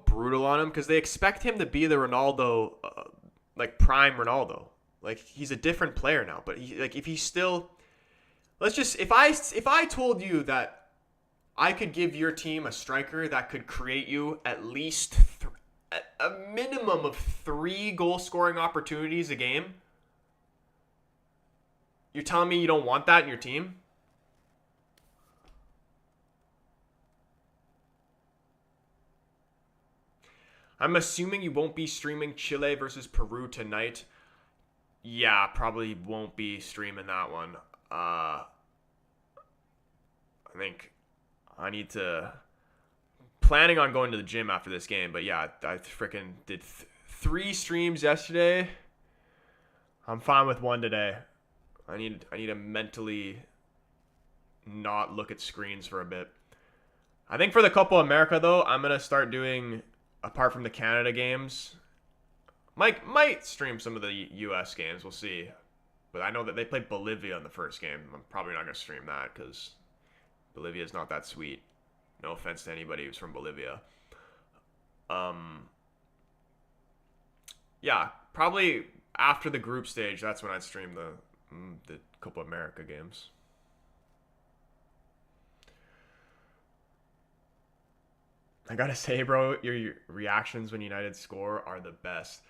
brutal on him because they expect him to be the Ronaldo, like prime Ronaldo. Like, he's a different player now. But if he's still, let's just, if I told you that I could give your team a striker that could create you at least a minimum of 3 goal scoring opportunities a game, you're telling me you don't want that in your team? I'm assuming you won't be streaming Chile versus Peru tonight. Yeah, probably won't be streaming that one. I think I need to... Planning on going to the gym after this game, but yeah, I freaking did 3 streams yesterday. I'm fine with 1 today. I need to mentally not look at screens for a bit. I think for the Copa America, though, I'm going to start doing... Apart from the Canada games, might stream some of the U.S. games. We'll see. But I know that they played Bolivia in the first game. I'm probably not going to stream that because Bolivia is not that sweet. No offense to anybody who's from Bolivia. Yeah, probably after the group stage, that's when I'd stream the Copa America games. I gotta say, bro, your reactions when United score are the best.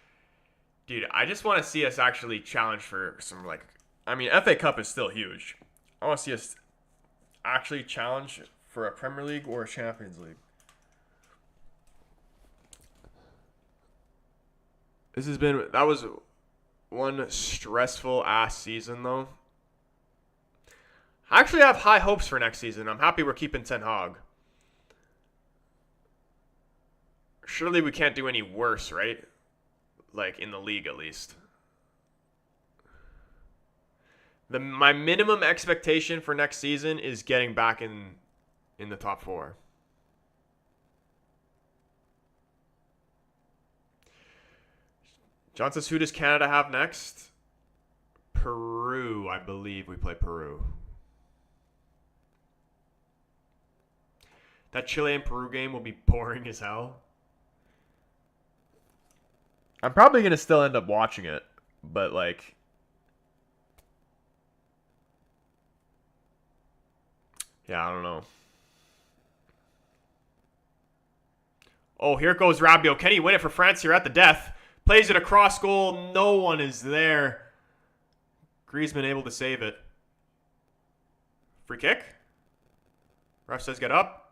Dude, I just want to see us actually challenge for some, like... I mean, FA Cup is still huge. I want to see us actually challenge for a Premier League or a Champions League. That was one stressful-ass season, though. I actually have high hopes for next season. I'm happy we're keeping Ten Hag. Surely we can't do any worse, right? Like, in the league, at least. My minimum expectation for next season is getting back in in the top 4. John says, who does Canada have next? Peru, I believe we play Peru. That Chile and Peru game will be boring as hell. I'm probably going to still end up watching it, but like... Yeah, I don't know. Oh, here goes Rabiot. Can he win it for France here at the death? Plays it across goal. No one is there. Griezmann able to save it. Free kick. Ref says get up.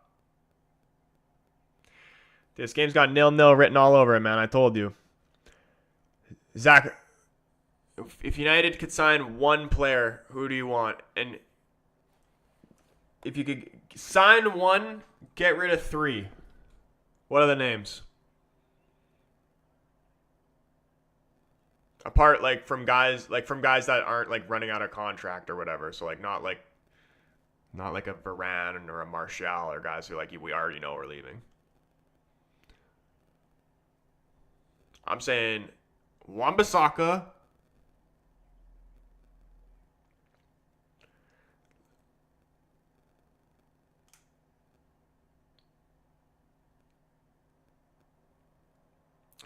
This game's got 0-0 written all over it, man. I told you. Zach, if United could sign one player, who do you want? And if you could sign one, get rid of 3. What are the names? Apart from guys that aren't like running out of contract or whatever. So like not like a Varane or a Martial or guys who like we already know are leaving. I'm saying Wan-Bissaka,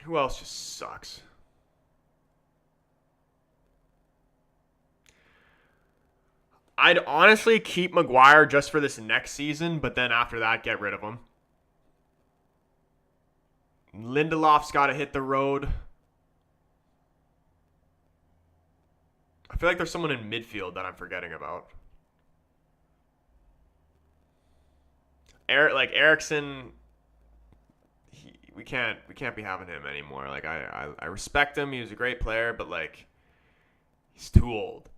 who else just sucks? I'd honestly keep Maguire just for this next season, but then after that, get rid of him. Lindelof's got to hit the road. I feel like there's someone in midfield that I'm forgetting about. Eriksson, we can't be having him anymore. Like I respect him. He was a great player, but like he's too old.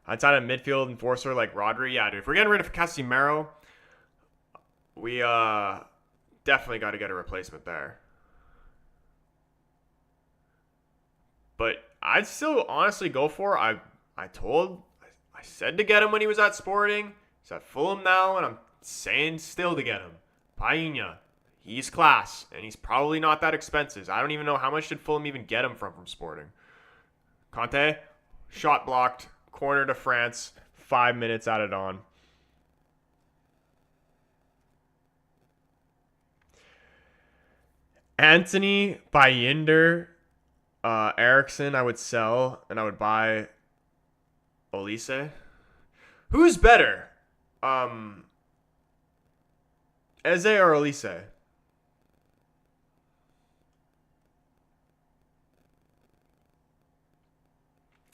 Outside of midfield enforcer like Rodri, yeah, dude. If we're getting rid of Casemiro, we definitely got to get a replacement there. But I'd still honestly go for. I said to get him when he was at Sporting. He's at Fulham now, and I'm saying still to get him. Painha, he's class, and he's probably not that expensive. I don't even know how much did Fulham even get him from Sporting. Conte, shot blocked. Corner to France, 5 minutes added on. Anthony, Baynder, Eriksson, I would sell, and I would buy Olise. Who's better? Eze or Olise?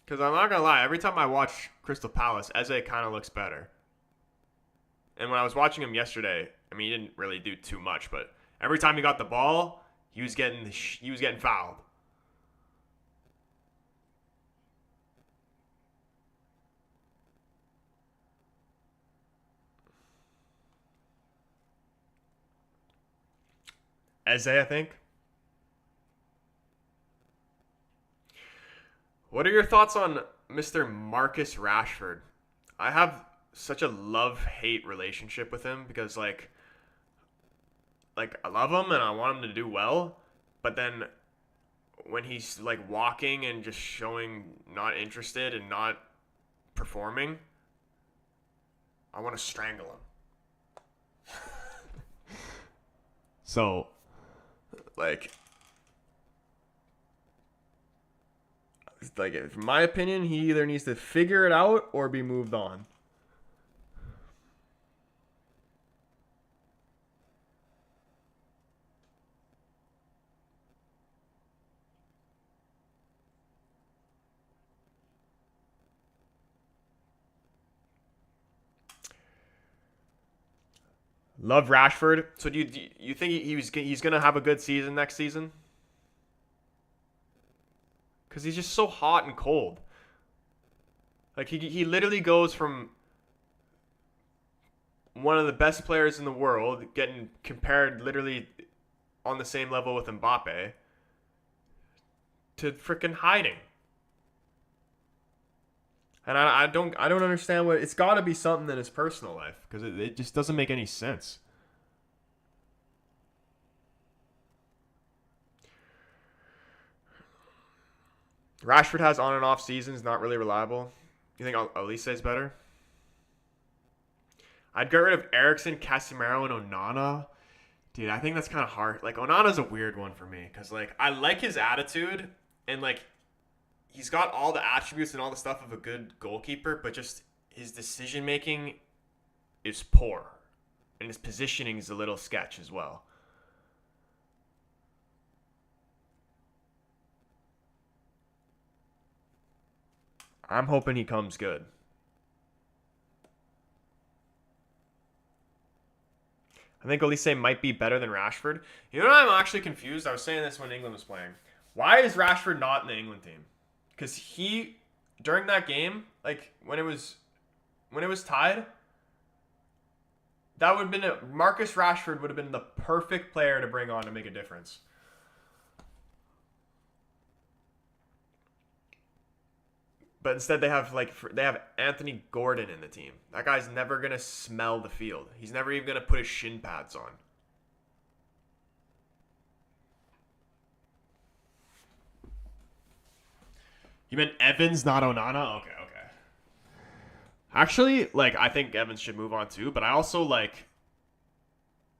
Because I'm not going to lie, every time I watch Crystal Palace, Eze kind of looks better. And when I was watching him yesterday, I mean, he didn't really do too much, but every time he got the ball, he was getting fouled. Eze, I think. What are your thoughts on Mr. Marcus Rashford? I have such a love-hate relationship with him because, like I love him and I want him to do well, but then when he's, like, walking and just showing not interested and not performing, I want to strangle him. So, like, in my opinion, he either needs to figure it out or be moved on. Love Rashford. So do you think he's going to have a good season next season? Because he's just so hot and cold. Like, he literally goes from one of the best players in the world, getting compared literally on the same level with Mbappe, to freaking hiding. And I don't understand what it's got to be something in his personal life because it just doesn't make any sense. Rashford has on and off seasons, not really reliable. You think Elise is better? I'd get rid of Eriksson, Casemiro, and Onana. Dude, I think that's kind of hard. Like, Onana's a weird one for me because, like, I like his attitude and, like, he's got all the attributes and all the stuff of a good goalkeeper, but just his decision making is poor. And his positioning is a little sketch as well. I'm hoping he comes good. I think Elise might be better than Rashford. You know what? I'm actually confused. I was saying this when England was playing. Why is Rashford not in the England team? Because he, during that game, like when it was tied, that would have been Marcus Rashford would have been the perfect player to bring on to make a difference. But instead they have Anthony Gordon in the team. That guy's never going to smell the field. He's never even going to put his shin pads on. You meant Evans, not Onana? Okay. Actually, like, I think Evans should move on too, but I also like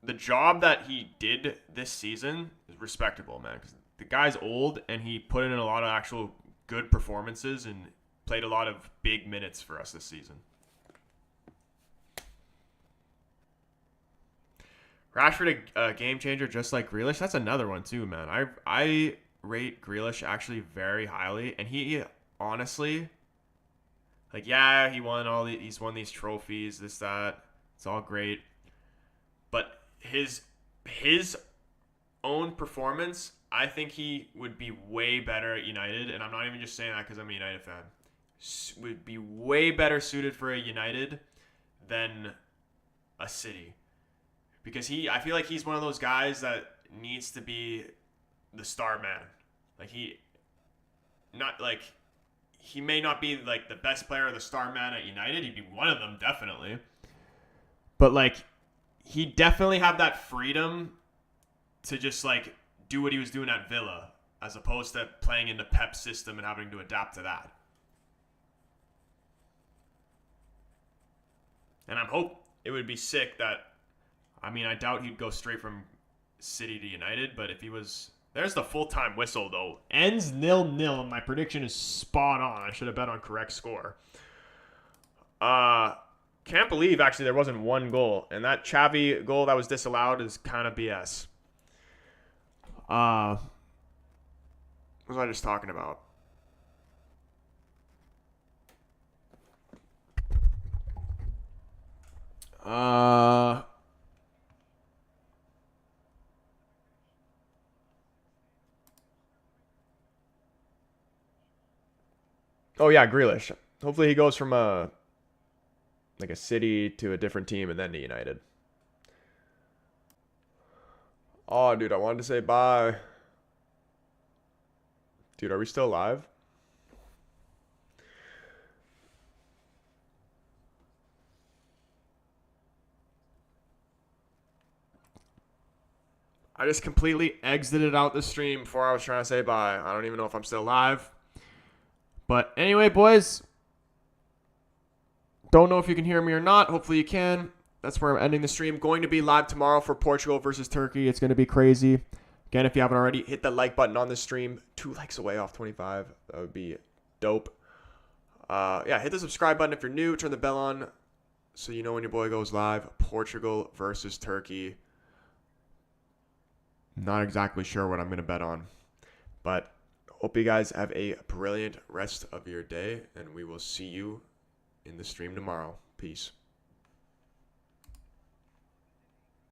the job that he did this season is respectable, man. Because the guy's old and he put in a lot of actual good performances and played a lot of big minutes for us this season. Rashford, a game changer just like Grealish. That's another one too, man. I rate Grealish actually very highly, and he honestly, like, yeah, he's won these trophies, this, that. It's all great, but his own performance, I think he would be way better at United, and I'm not even just saying that because I'm a United fan. Would be way better suited for a United than a City. Because I feel like he's one of those guys that needs to be the star man. Like he may not be like the best player or the star man at United. He'd be one of them, definitely. But like he definitely have that freedom to just like do what he was doing at Villa, as opposed to playing in the Pep system and having to adapt to that. And I hope it would be sick that, I mean, I doubt he'd go straight from City to United, but if he was, there's the full-time whistle, though. Ends 0-0, and my prediction is spot on. I should have bet on correct score. Can't believe, actually, there wasn't one goal. And that Xavi goal that was disallowed is kind of BS. What was I just talking about? Oh yeah, Grealish. Hopefully he goes from a City to a different team and then to United. Oh, dude, I wanted to say bye. Dude, are we still live? I just completely exited out the stream before I was trying to say bye. I don't even know if I'm still live. But anyway, boys, don't know if you can hear me or not. Hopefully you can. That's where I'm ending the stream. Going to be live tomorrow for Portugal versus Turkey. It's going to be crazy. Again, if you haven't already, hit the like button on this stream. 2 likes away off 25. That would be dope. Yeah, hit the subscribe button if you're new. Turn the bell on so you know when your boy goes live. Portugal versus Turkey. Not exactly sure what I'm going to bet on. But hope you guys have a brilliant rest of your day. And we will see you in the stream tomorrow. Peace.